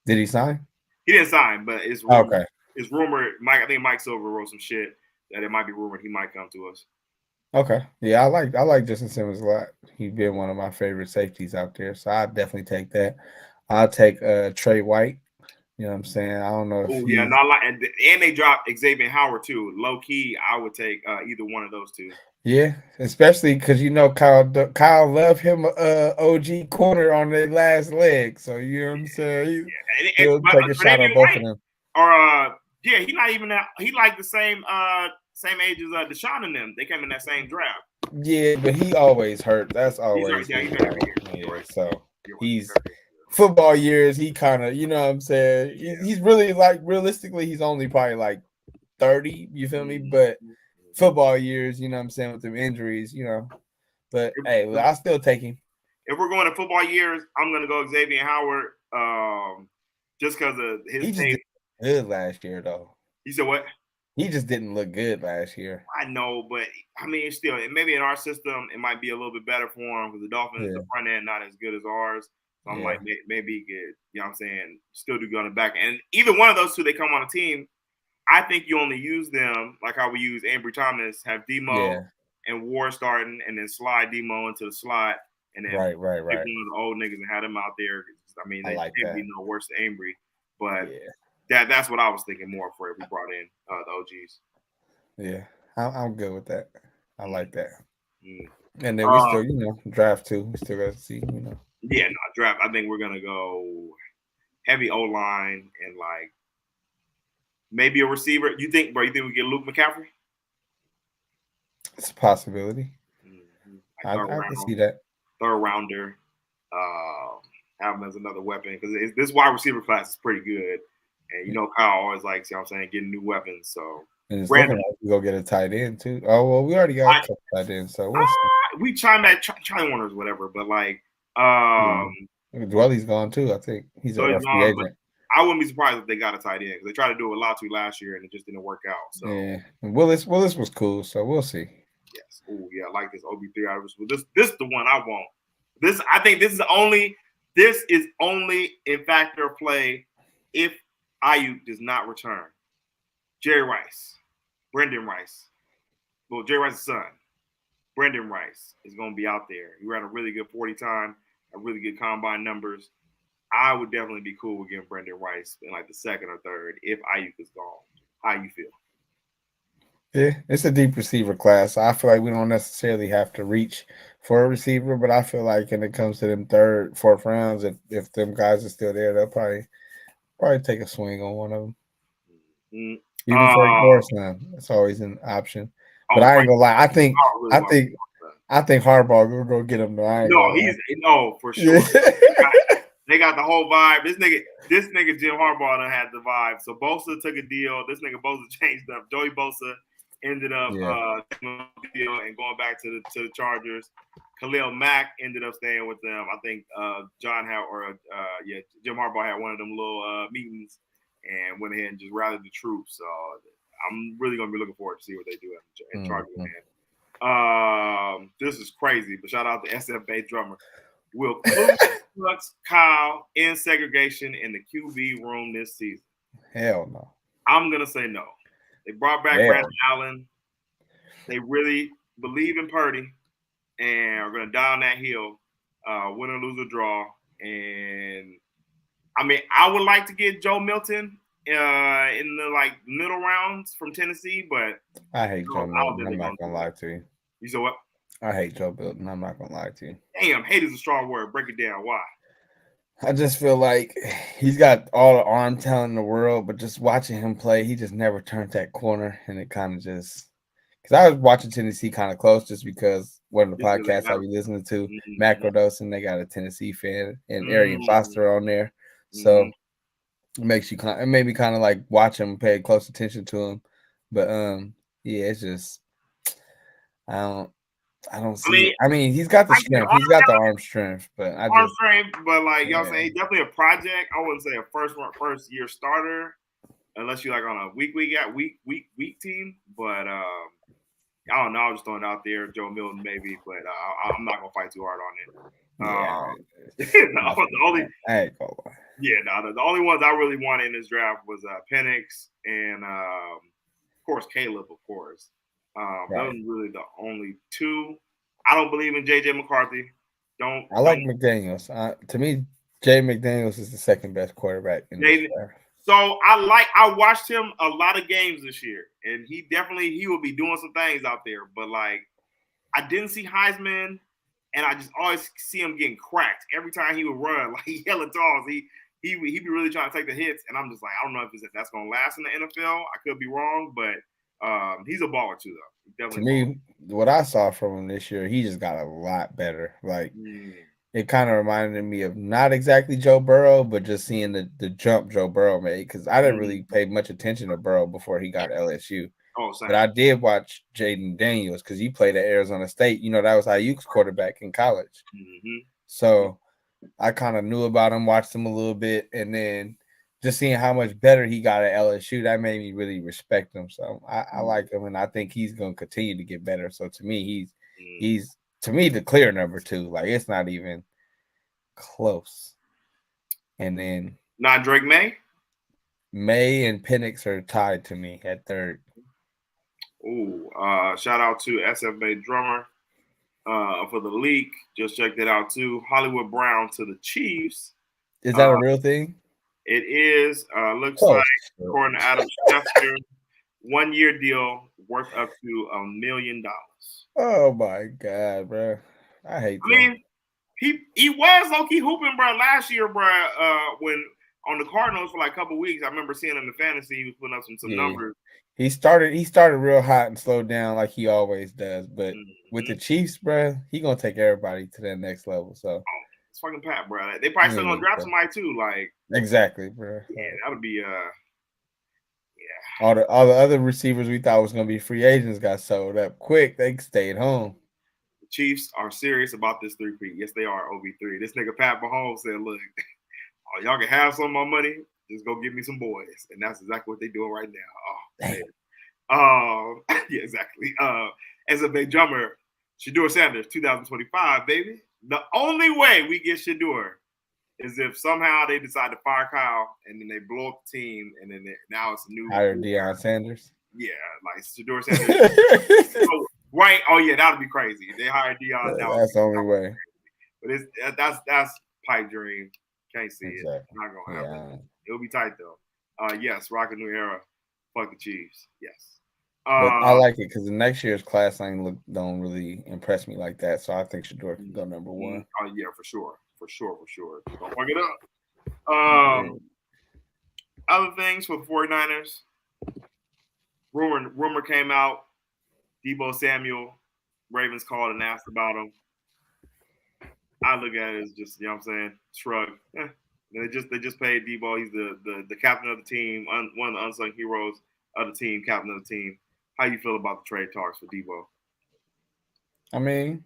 Did he sign? He didn't sign, but it's rumored. Okay. It's rumored. I think Mike Silver wrote some shit that it might be rumored he might come to us. Okay. Yeah, I like Justin Simmons a lot. He's been one of my favorite safeties out there, so I'll definitely take that. I'll take Trey White. You know what I'm saying? I don't know if and they dropped Xavier Howard too. Low key, I would take either one of those two. Yeah, especially because Kyle loved him OG corner on their last leg. So you know what I'm saying? He'll take a shot on both of them. Or he's not even that. He like the same age as Deshaun and them. They came in that same draft. Yeah, but he always hurt. That's always he's hurt every year. So he's football years. He kind of, you know what I'm saying? He's really like realistically, he's only probably like 30. You feel me? But football years, you know what I'm saying, with them injuries, But hey, I'll still take him. If we're going to football years, I'm going to go Xavier Howard, just because of his. He just did good last year, though. You said what? He just didn't look good last year. I know, but I mean, still, maybe in our system, it might be a little bit better for him because the Dolphins, the front end, not as good as ours. So I'm like, maybe he could, you know what I'm saying, still do good on the back end. And either one of those two, they come on a team. I think you only use them like how we use Ambry Thomas, have Demo and Ward starting, and then slide Demo into the slot, and then right. One of the old niggas and had them out there. I mean, they can't be no worse than Ambry, but that's what I was thinking more for if we brought in the OGs. Yeah, I'm good with that. I like that. And then we still, draft too. We still got to see, Yeah, no, draft. I think we're gonna go heavy O line and like. Maybe a receiver. You think we get Luke McCaffrey? It's a possibility. I can see that. Third rounder. Have him as another weapon because this wide receiver class is pretty good. And Kyle always likes, getting new weapons. So and it's looking like we go get a tight end too. Oh well, we already got a couple tight ends, so we'll see. We chimed at Charlie Warner's whatever, but like Dwelly's gone too. I think he's a free agent. I wouldn't be surprised if they got a tight end because they tried to do a lot last year and it just didn't work out. So yeah, Willis was cool, so we'll see. Yes, I like this OB3. This is the one I want. I think this is only in factor of play if Ayuk does not return. Jerry Rice, Brendan Rice, well Jerry Rice's son, Brendan Rice is going to be out there. He ran a really good 40 time, a really good combine numbers. I would definitely be cool with getting Brendan Rice in like the second or third if Ayuk is gone. How you feel? Yeah, it's a deep receiver class. I feel like we don't necessarily have to reach for a receiver, but I feel like when it comes to them third, fourth rounds, if them guys are still there, they'll probably take a swing on one of them. Mm. Even Frank Morris now, it's always an option. But I ain't gonna lie. I think Harbaugh will go get him. No, for sure. They got the whole vibe. This nigga Jim Harbaugh done had the vibe. So Bosa took a deal. This nigga Bosa changed up. Joey Bosa ended up deal and going back to the Chargers. Khalil Mack ended up staying with them. I think Jim Harbaugh had one of them little meetings and went ahead and just rallied the troops. So I'm really gonna be looking forward to see what they do in Chargers. This is crazy, but shout out to SFA drummer. Will Klux Kyle in segregation in the QB room this season? Hell no. I'm gonna say no. They brought back Brandon Allen. They really believe in Purdy and are gonna die on that hill, win or lose or draw. And I mean, I would like to get Joe Milton in the middle rounds from Tennessee, but I hate Joe Milton. I'm not gonna lie to you. You said what? I hate Joe Milton. I'm not gonna lie to you. Damn, hate is a strong word. Break it down. Why? I just feel like he's got all the arm talent in the world, but just watching him play, he just never turned that corner, and it kind of just because I was watching Tennessee kind of close just because one of the podcasts I be listening to, Macrodosing, they got a Tennessee fan and Arian Foster on there, so it makes you it made me kind of like watch him, pay close attention to him, but yeah, it's just I don't see. I mean, he's got the strength. He's got the arm strength, but strength. But like y'all saying, he's definitely a project. I wouldn't say a first year starter, unless you're like on a week team. But I don't know. I was just throwing it out there, Joe Milton maybe, but I'm not gonna fight too hard on it. The only ones I really wanted in this draft was Penix and of course Caleb, of course. Those are really the only two. I don't believe in JJ McCarthy. I like McDaniels. To me, Jay McDaniels is the second best quarterback in this draft. So I watched him a lot of games this year, and he will be doing some things out there. But like, I didn't see Heisman, and I just always see him getting cracked every time he would run. Like he hella tall. He be really trying to take the hits, and I'm just like, I don't know if that's going to last in the NFL. I could be wrong, but he's a baller too, though. To me, what I saw from him this year, he just got a lot better. Like it kind of reminded me of not exactly Joe Burrow, but just seeing the jump Joe Burrow made. Because I didn't really pay much attention to Burrow before he got LSU. But I did watch Jaden Daniels because he played at Arizona State. You know, that was Ayuk's quarterback in college. So I kind of knew about him, watched him a little bit, and then just seeing how much better he got at LSU, that made me really respect him. So I like him, and I think he's going to continue to get better. So to me, he's to me the clear number 2. Like it's not even close. And then not Drake May and Penix are tied to me at 3rd. Ooh, shout out to SFA drummer for the leak. Just checked it out too. Hollywood Brown to the Chiefs. Is that a real thing? It is. Looks like, according to Adam Schefter, 1-year deal worth up to $1 million. Oh my God, bro! I hate. I mean, he was low-key hooping, bro, last year, bro. When on the Cardinals for like a couple weeks, I remember seeing him in the fantasy. He was putting up some numbers. He started real hot and slowed down like he always does. But with the Chiefs, bro, he gonna take everybody to that next level. So. It's fucking Pat, bro. They probably still gonna draft somebody too. Like exactly, bro. Yeah, that would be All the other receivers we thought was gonna be free agents got sold up quick. They stayed home. The Chiefs are serious about this 3-peat. Yes, they are. OB3. This nigga Pat Mahomes said, "Look, y'all can have some of my money. Just go give me some boys," and that's exactly what they're doing right now. Yeah, exactly. As a big drummer, Shedeur Sanders, 2025, baby. The only way we get Shedeur is if somehow they decide to fire Kyle and then they blow up the team and then now it's a new hire Deion Sanders. Yeah, like Shedeur Sanders. Right? Oh yeah, that would be crazy. They hire Deion. That's the only way. But that's pipe dream. Can't see it. Not gonna happen. It'll be tight though. Yes, rock a new era. Fuck the Chiefs. Yes. But I like it because the next year's class don't really impress me like that. So I think Shador can go number one. Oh yeah, for sure. Don't fuck it up. Other things for the 49ers. Rumor came out. Deebo Samuel, Ravens called and asked about him. I look at it as just, you know what I'm saying, shrug. They just paid Deebo. He's the captain of the team, one of the unsung heroes of the team, captain of the team. How you feel about the trade talks for Deebo? I mean,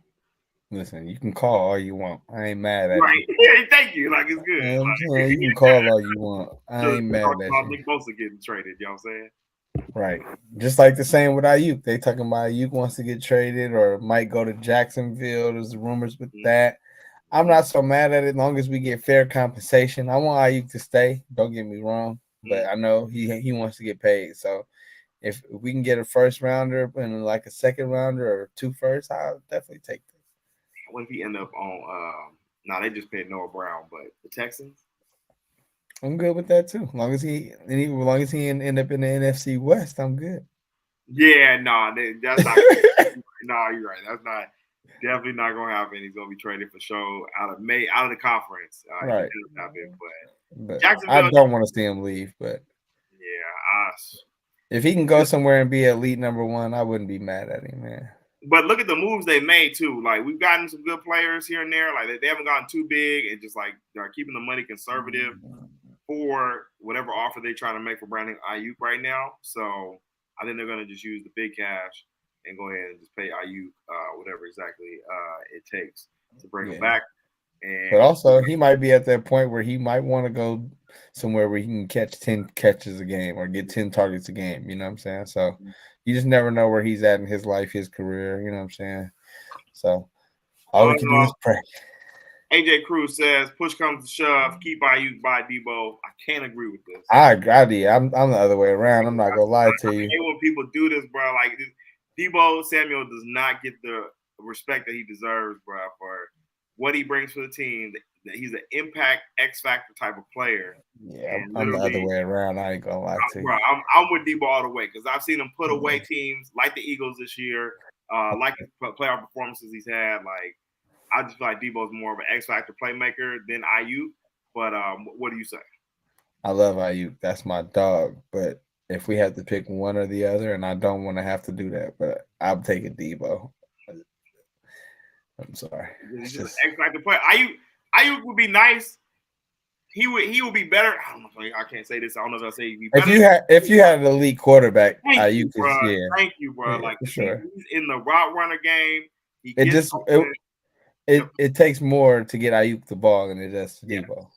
listen, you can call all you want. I ain't mad at you. Right. Yeah, thank you. Like, it's good. You can call all you want. I ain't mad at you. Nick Bosa getting traded, you know what I'm saying? Right. Just like the same with Ayuk. They talking about Ayuk wants to get traded or might go to Jacksonville. There's rumors with that. I'm not so mad at it as long as we get fair compensation. I want Ayuk to stay. Don't get me wrong. But I know he wants to get paid. So if we can get a first rounder and like a second rounder or 2 firsts, I'll definitely take that. What if he end up on they just paid Noah Brown, but the Texans? I'm good with that too. As long as he end up in the NFC West, I'm good. Yeah, that's not. No, you're right. That's not definitely not going to happen. He's going to be traded for sure out of the conference. Right. But I don't want to see him leave. But yeah, if he can go somewhere and be elite number one, I wouldn't be mad at him, man. But look at the moves they made too. Like, we've gotten some good players here and there. Like, they haven't gotten too big and just like they're keeping the money conservative for whatever offer they're trying to make for Brandon Ayuk right now. So I think they're going to just use the big cash and go ahead and just pay Ayuk whatever exactly it takes to bring him back. But also, he might be at that point where he might want to go somewhere where he can catch 10 catches a game or get 10 targets a game. You know what I'm saying? So you just never know where he's at in his life, his career. You know what I'm saying? So all we can do is pray. AJ Cruz says, push comes to shove, keep Ayuk by Deebo. I can't agree with this. I agree. I'm the other way around. I'm not going to lie to you. I hate when people do this, bro. Like, Deebo Samuel does not get the respect that he deserves, bro, for what he brings for the team. He's an impact X factor type of player. Yeah, I'm the other way around. I ain't gonna lie to you. Bro, I'm with Deebo all the way because I've seen him put away teams like the Eagles this year, like the playoff performances he's had. Like, I just feel like Deebo's more of an X factor playmaker than Ayuk. But what do you say? I love Ayuk. That's my dog. But if we have to pick one or the other, and I don't want to have to do that, but I'm taking Deebo. I'm sorry. He's just an X factor player. Ayuk would be nice. He would be better. I don't know if I can't say this. I don't know if I say he'd be better. If you had an elite quarterback, Ayuk is Thank you, bro. Yeah, like, sure. He's in the route runner game. It takes more to get Ayuk the ball than it does to Deebo.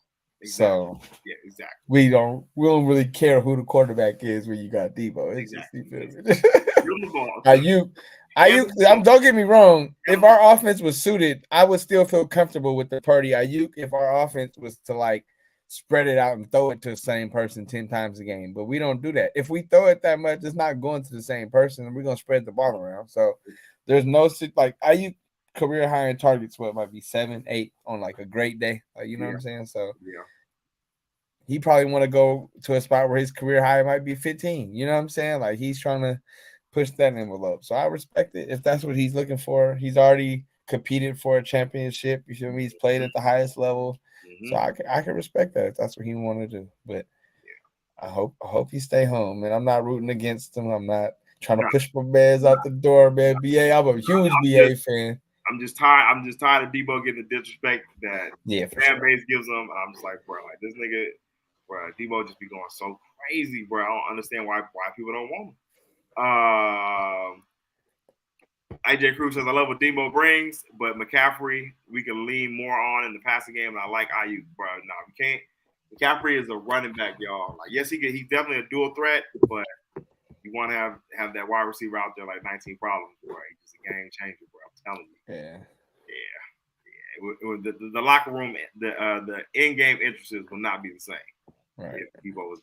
Exactly. So exactly. We don't really care who the quarterback is when you got Deebo. Exactly. Ayuk, don't get me wrong. If our offense was suited, I would still feel comfortable with the Purdy Ayuk if our offense was to like spread it out and throw it to the same person 10 times a game. But we don't do that. If we throw it that much, it's not going to the same person, and we're gonna spread the ball around. So there's no like Ayuk career high in targets, what might be 7, 8 on like a great day. Like, you know what I'm saying? So he probably want to go to a spot where his career high might be 15. You know what I'm saying? Like, he's trying to push that envelope. So I respect it if that's what he's looking for. He's already competed for a championship. You feel me? He's played at the highest level. So I can respect that if that's what he want to do. But I hope he stay home. And I'm not rooting against him. I'm not trying to push my bears out the door, man. BA, I'm a huge BA fan. I'm just tired of Deebo getting the disrespect that fan base gives him. I'm just like, bro, like, this nigga, bro, Deebo just be going so crazy, bro. I don't understand why people don't want him. AJ Cruz says, I love what Deebo brings, but McCaffrey, we can lean more on in the passing game, and I like Ayuk, bro. No, we can't. McCaffrey is a running back, y'all. Like, yes, he's definitely a dual threat, but you want to have that wide receiver out there like 19 problems, bro. He's just a game changer, bro. I'm telling you. Yeah. The locker room, the in-game interests will not be the same if Deebo was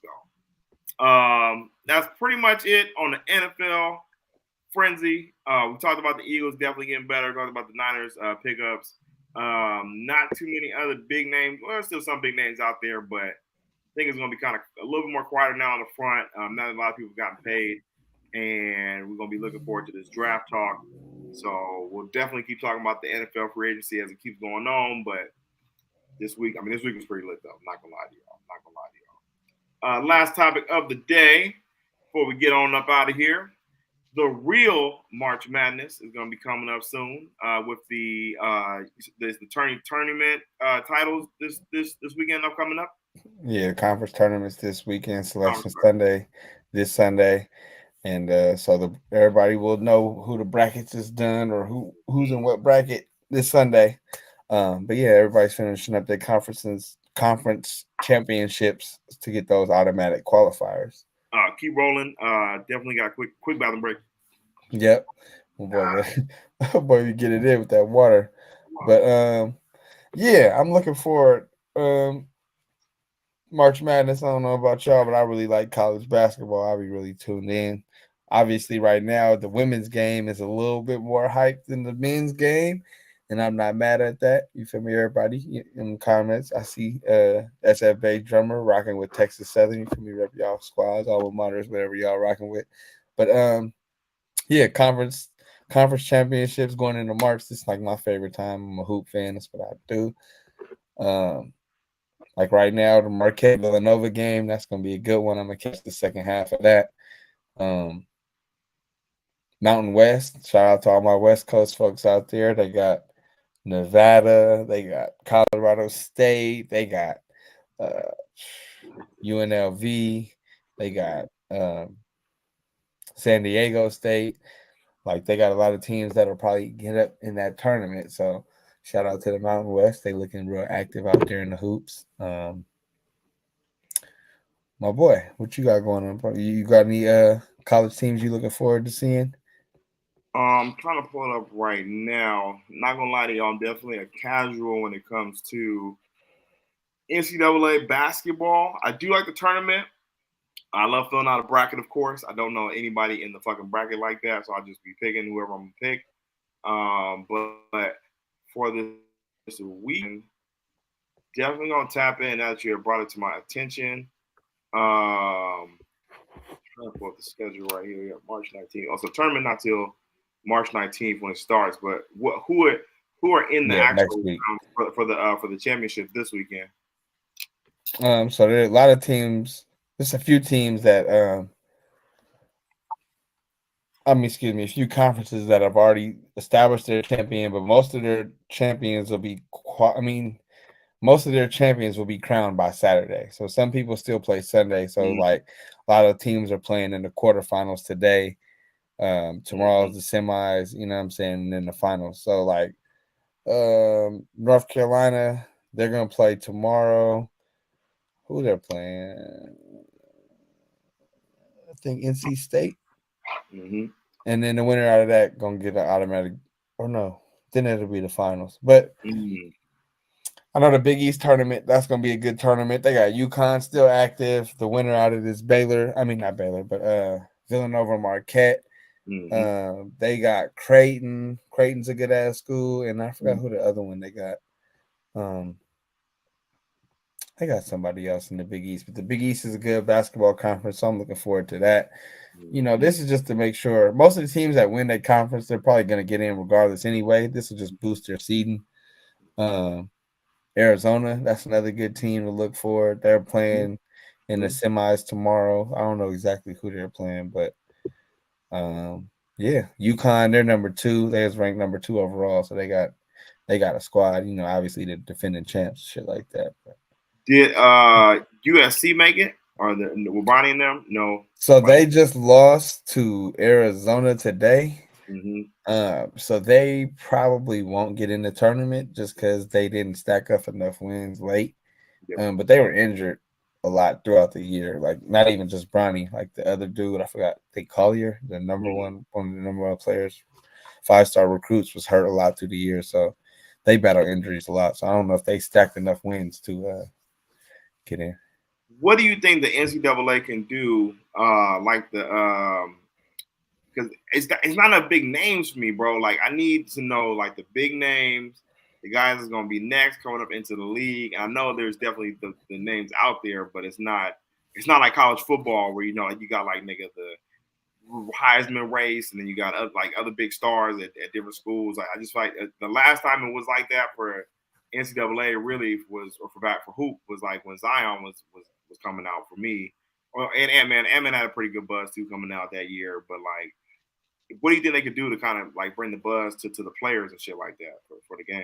gone. That's pretty much it on the NFL frenzy. We talked about the Eagles definitely getting better. Talked about the Niners pickups. Not too many other big names. Well, there's still some big names out there, but I think it's going to be kind of a little bit more quieter now on the front. Not a lot of people gotten paid. and we're gonna be looking forward to this draft talk. So we'll definitely keep talking about the NFL free agency as it keeps going on. But this week was pretty lit though. I'm not gonna lie to y'all. Last topic of the day before we get on up out of here. The real March Madness is going to be coming up soon with the tournament titles this weekend coming up. Yeah, conference tournaments this weekend. Selection Sunday, this Sunday, and so everybody will know who the brackets is done or who's in what bracket this Sunday. But yeah, everybody's finishing up their conference championships to get those automatic qualifiers. Keep rolling. Definitely got a quick bathroom break. Yep. Boy, you get it in with that water. But yeah, I'm looking forward. March Madness, I don't know about y'all, but I really like college basketball. I'll be really tuned in. Obviously, right now, the women's game is a little bit more hyped than the men's game, and I'm not mad at that. You feel me, everybody? In the comments, I see SF Bay Drummer rocking with Texas Southern. You feel me, rep y'all squads, alma maters, whatever y'all rocking with. But yeah, conference championships going into March. This is like my favorite time. I'm a hoop fan. That's what I do. Like right now, the Marquette Villanova game, that's gonna be a good one. I'm gonna catch the second half of that. Mountain West, shout out to all my West Coast folks out there. They got Nevada, they got Colorado State, they got UNLV, they got San Diego State. Like they got a lot of teams that'll probably get up in that tournament. So shout out to the Mountain West. They looking real active out there in the hoops. My boy, what you got going on? You got any college teams you looking forward to seeing? I'm trying to pull it up right now. Not gonna lie to y'all, I'm definitely a casual when it comes to NCAA basketball. I do like the tournament. I love filling out a bracket, of course. I don't know anybody in the fucking bracket like that, so I'll just be picking whoever I'm gonna pick. But for this weekend, definitely gonna tap in. As you brought it to my attention. Trying to pull up the schedule right here. We got March 19th. Also, tournament not till March 19th when it starts. But who are in the actual for the championship this weekend? So there are a lot of teams. There's a few teams that a few conferences that have already established their champion, but most of their champions will be most of their champions will be crowned by Saturday. So some people still play Sunday. So like a lot of teams are playing in the quarterfinals today. Tomorrow's the semis, you know what I'm saying, and then the finals. So like North Carolina, they're gonna play tomorrow. Who they're playing? I think NC State. And then the winner out of that gonna get an automatic, or no, then it'll be the finals. But I know the Big East tournament, that's going to be a good tournament. They got UConn still active. The winner out of this not Baylor, but Villanova Marquette. They got Creighton. Creighton's a good ass school. And I forgot who the other one they got. They got somebody else in the Big East. But the Big East is a good basketball conference, so I'm looking forward to that. You know, this is just to make sure. Most of the teams that win that conference, they're probably going to get in regardless anyway. This will just boost their seeding. Arizona, that's another good team to look for. They're playing in the semis tomorrow. I don't know exactly who they're playing, but yeah, UConn, they're number 2. They was ranked number 2 overall, so they got a squad. You know, obviously the defending champs, shit like that. But. Did USC make it? Or were Bonnie in them? No. So they just lost to Arizona today. So they probably won't get in the tournament just because they didn't stack up enough wins late. But they were injured a lot throughout the year. Like not even just Bronny, like the other dude, I forgot. Collier, the one of the number 1 players, 5-star recruits, was hurt a lot through the year. So they battle injuries a lot. So I don't know if they stacked enough wins to get in. What do you think the NCAA can do? Because it's not a big names for me, bro. Like I need to know like the big names, the guys that's gonna be next coming up into the league. And I know there's definitely the names out there, but it's not like college football where you know like you got like nigga Heisman race, and then you got other big stars at different schools. Like I just feel like the last time it was like that for NCAA really was, or for hoop was like when Zion was coming out for me. And Ant-Man had a pretty good buzz too coming out that year. But like, what do you think they could do to kind of like bring the buzz to the players and shit like that for the game?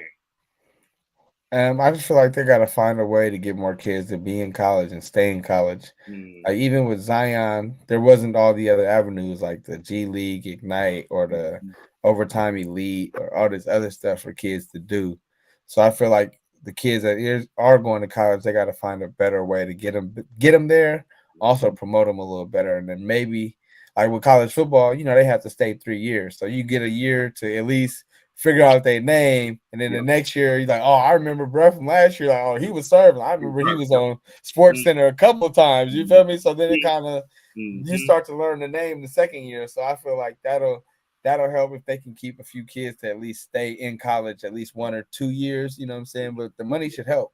I just feel like they got to find a way to get more kids to be in college and stay in college. Like even with Zion, there wasn't all the other avenues like the G League Ignite or the Overtime Elite or all this other stuff for kids to do. So I feel like the kids that are going to college, they got to find a better way to get them there. Also promote them a little better, and then maybe like with college football, they have to stay 3 years, so you get a year to at least figure out their name, and then the next year you're like, oh, I remember bro from last year, like, oh, he was serving. I remember he was on Sports Center a couple of times. You feel me? So then it kind of you start to learn the name the second year. So I feel like that'll help if they can keep a few kids to at least stay in college at least 1 or 2 years. You know what I'm saying? But the money should help,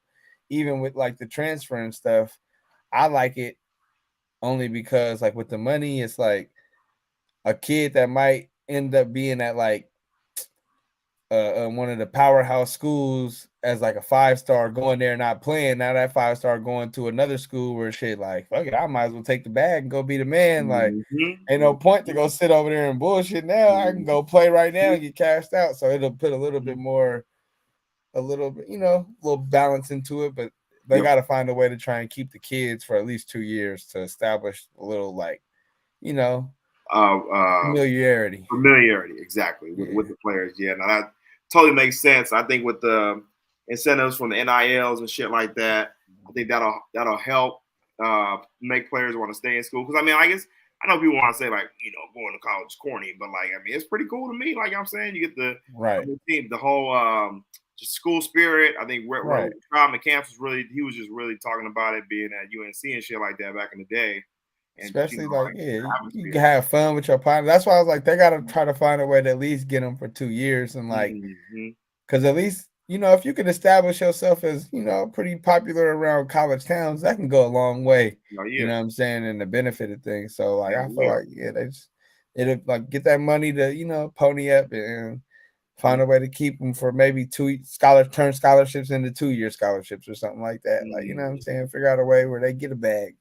even with like the transfer and stuff. I like it only because like with the money, it's like a kid that might end up being at like one of the powerhouse schools as like a 5-star going there not playing. Now that 5-star going to another school where shit like, fuck it, I might as well take the bag and go be the man. Like, ain't no point to go sit over there and bullshit now. I can go play right now and get cashed out. So it'll put a little bit more, a little balance into it. But they got to find a way to try and keep the kids for at least 2 years to establish a little like, familiarity. Familiarity, exactly, with the players. Yeah, now that totally makes sense. I think with the incentives from the NILs and shit like that, I think that'll help make players want to stay in school. Because I guess I know people want to say like, going to college is corny, but like it's pretty cool to me. Like I'm saying, you get the whole just school spirit. I think Rob McCants was just really talking about it being at UNC and shit like that back in the day. And, especially you can have fun with your partner. That's why I was like, they got to try to find a way to at least get them for 2 years. And like, because at least, if you can establish yourself as, pretty popular around college towns, that can go a long way. You know what I'm saying? And the benefit of things. So like, I feel like, it'll like get that money to, pony up and find a way to keep them for maybe turn scholarships into 2-year scholarships or something like that. Like, you know what I'm saying? Figure out a way where they get a bag.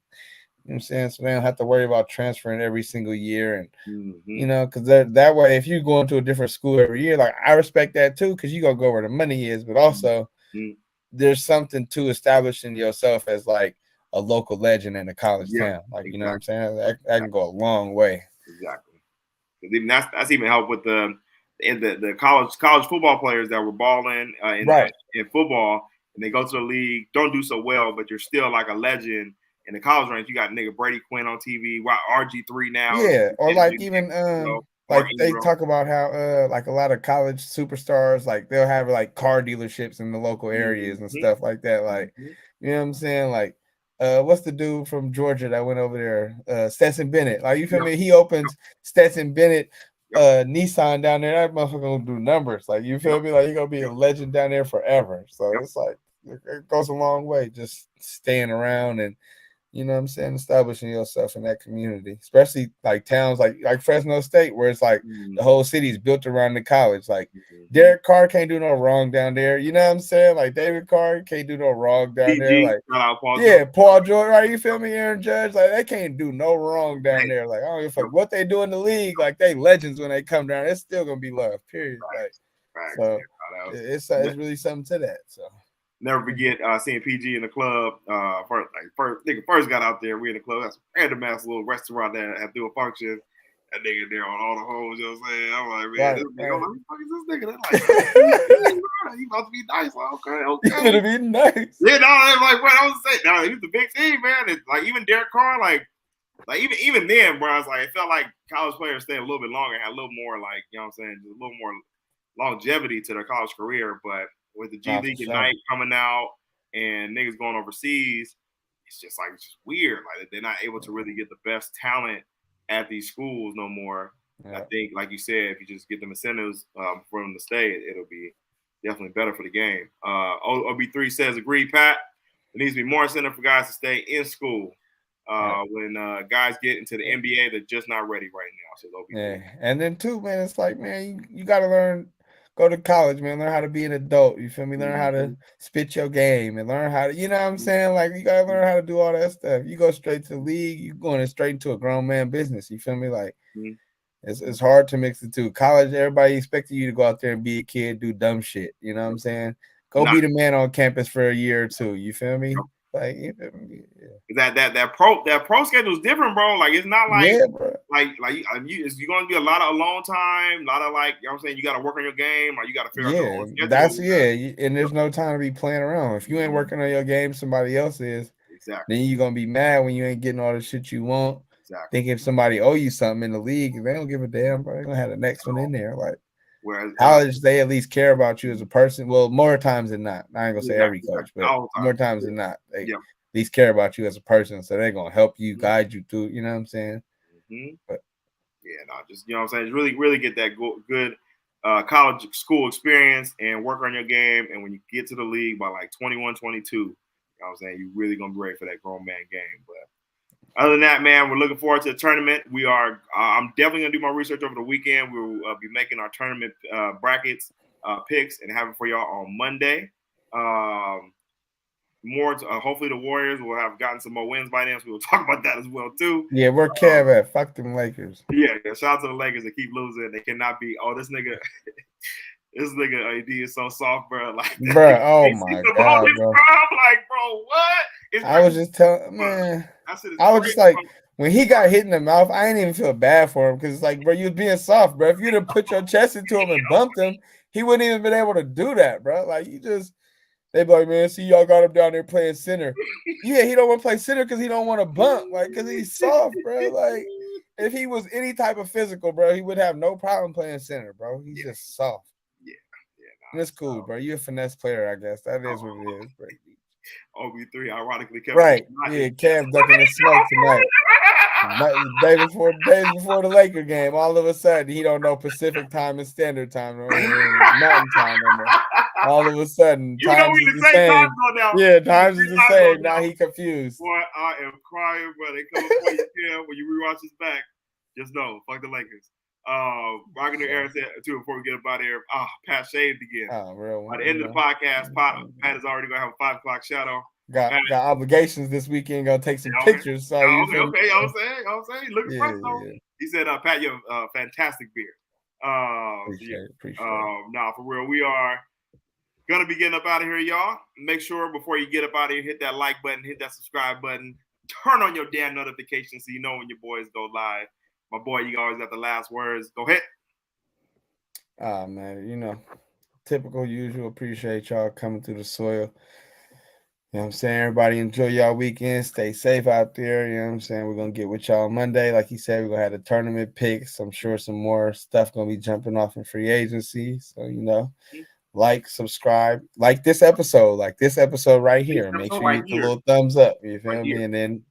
You know what I'm saying? So they don't have to worry about transferring every single year. And, because that way, if you go into a different school every year, like I respect that too, because you're going to go where the money is. But also, there's something to establishing yourself as like a local legend in a college town. Like, you know what I'm saying? That can go a long way. Exactly. Even that's even helped with the college football players that were balling in football, and they go to the league, don't do so well, but you're still like a legend. In the college range, you got nigga Brady Quinn on TV, RG3 now. Yeah, or like even like they talk about how like a lot of college superstars, like they'll have like car dealerships in the local areas and stuff like that. Like, you know what I'm saying? Like, what's the dude from Georgia that went over there? Stetson Bennett. Like, you feel me? He opens Stetson Bennett Nissan down there. That motherfucker gonna do numbers. Like, you feel me? Like, you're gonna be a legend down there forever. So it's like it goes a long way just staying around and, you know what I'm saying, establishing yourself in that community, especially like towns like Fresno State, where it's like the whole city is built around the college. Like Derek Carr can't do no wrong down there. You know what I'm saying? Like David Carr can't do no wrong down there. Like Paul George, right? You feel me? Aaron Judge, like they can't do no wrong down there. Like I don't give a fuck what they do in the league. Like they legends when they come down. It's still gonna be love. Period. So it's really something to that. So. Never forget seeing PG in the club. First got out there. We in the club. That's a random ass little restaurant that had to do a function. That nigga there on all the hoes. You know what I'm saying? I'm like, man, this nigga, what the fuck is this nigga? They're like, he about to be nice. Like, okay. He's gonna be nice. Yeah, no, like, bro, I was saying, no, he was the big thing, man. And, like even Derek Carr, like even then, bro, I was like, it felt like college players stayed a little bit longer, had a little more, like, you know what I'm saying, just a little more longevity to their college career, but. With the G League Ignite coming out and niggas going overseas, it's just weird. Like they're not able to really get the best talent at these schools no more. Yeah. I think, like you said, if you just get them incentives for them to stay, it'll be definitely better for the game. OB3 says, agreed, Pat. There needs to be more incentive for guys to stay in school. when guys get into the NBA, they're just not ready right now. So they'll be and then too, man, it's like, man, you got to learn. Go to college, man. Learn how to be an adult. You feel me? Learn how to spit your game and learn how to, you know what I'm saying? Like, you got to learn how to do all that stuff. You go straight to the league, you going straight into a grown man business. You feel me? Like, it's hard to mix the two. College, everybody expecting you to go out there and be a kid, do dumb shit. You know what I'm saying? Go be the man on campus for a year or two. You feel me? Like, that pro schedule is different, bro. Like, it's not like bro. Like you're going to be a lot of alone time, a lot of, like, you know what I'm saying, you got to work on your game, or you got to figure out your own schedule. And there's no time to be playing around. If you ain't working on your game, somebody else is. Exactly. Then you're gonna be mad when you ain't getting all the shit you want. Exactly. Think if somebody owe you something in the league, they don't give a damn, bro. They're gonna have the next one in there. Like, whereas college, they at least care about you as a person. Well, more times than not. I ain't gonna say every coach, but more times than not, they at least care about you as a person. So they're gonna help you, guide you through. You know what I'm saying? But just, you know what I'm saying, just really get that good college school experience and work on your game. And when you get to the league by like 21, 22, you know what I'm saying, you're really gonna be ready for that grown man game. But other than that, man, we're looking forward to the tournament. We are. I'm definitely gonna do my research over the weekend. We'll be making our tournament brackets, picks, and have it for y'all on Monday. More. Hopefully, the Warriors will have gotten some more wins by then. So we'll talk about that as well too. Yeah, where Kev at? Fuck them Lakers. Yeah. Shout out to the Lakers. They keep losing. They cannot be. Oh, this nigga. This nigga AD is so soft, bro. Like, bro, oh my god, bro. I'm like, bro, what? I was just telling, man. I was just like, when he got hit in the mouth, I didn't even feel bad for him because it's like, bro, you was being soft, bro. If you'd have put your chest into him and bumped him, he wouldn't even been able to do that, bro. Like, they be like, man, see, y'all got him down there playing center. Yeah, he don't want to play center because he don't want to bump, like, because he's soft, bro. Like, if he was any type of physical, bro, he would have no problem playing center, bro. He's just soft. And it's cool, bro. You're a finesse player, I guess. That is what it is, bro. OB3 ironically kept Kev ducking the smoke tonight. Days before the Laker game, all of a sudden he don't know Pacific time and Standard Time or Mountain Time no more. All of a sudden, times is the same. Yeah, times is the same. Now he confused. Boy, I am crying, bro. They come for you, when you rewatch this back. Just know, fuck the Lakers. Rocking the air said too before we get up out of here. Pat shaved again. Real. By the end of the podcast, Pat is already gonna have a 5 o'clock shadow. Got obligations this weekend. Gonna take some pictures. So okay. I'm saying, looking fresh though. He said, Pat, you have a fantastic beard. Appreciate it. Now for real, we are gonna be getting up out of here, y'all. Make sure before you get up out of here, hit that like button, hit that subscribe button, turn on your damn notifications so you know when your boys go live. My boy, you always got the last words. Go ahead. Man, typical, usual. Appreciate y'all coming through the soil. You know what I'm saying? Everybody enjoy y'all weekend. Stay safe out there. You know what I'm saying? We're going to get with y'all Monday. Like he said, we're going to have the tournament picks. I'm sure some more stuff going to be jumping off in free agency. So, like, subscribe. Like this episode right here. Make sure you hit the little thumbs up. You feel me? And then,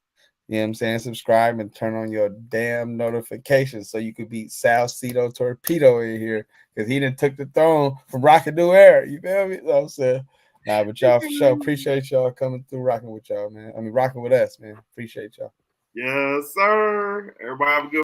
you know what I'm saying, subscribe and turn on your damn notifications so you could beat Salcedo Torpedo in here because he done took the throne from Rockin' New Era. You feel me? So I'm saying, but y'all for sure appreciate y'all coming through, rocking with y'all, man. Rocking with us, man. Appreciate y'all. Yes, sir. Everybody have a good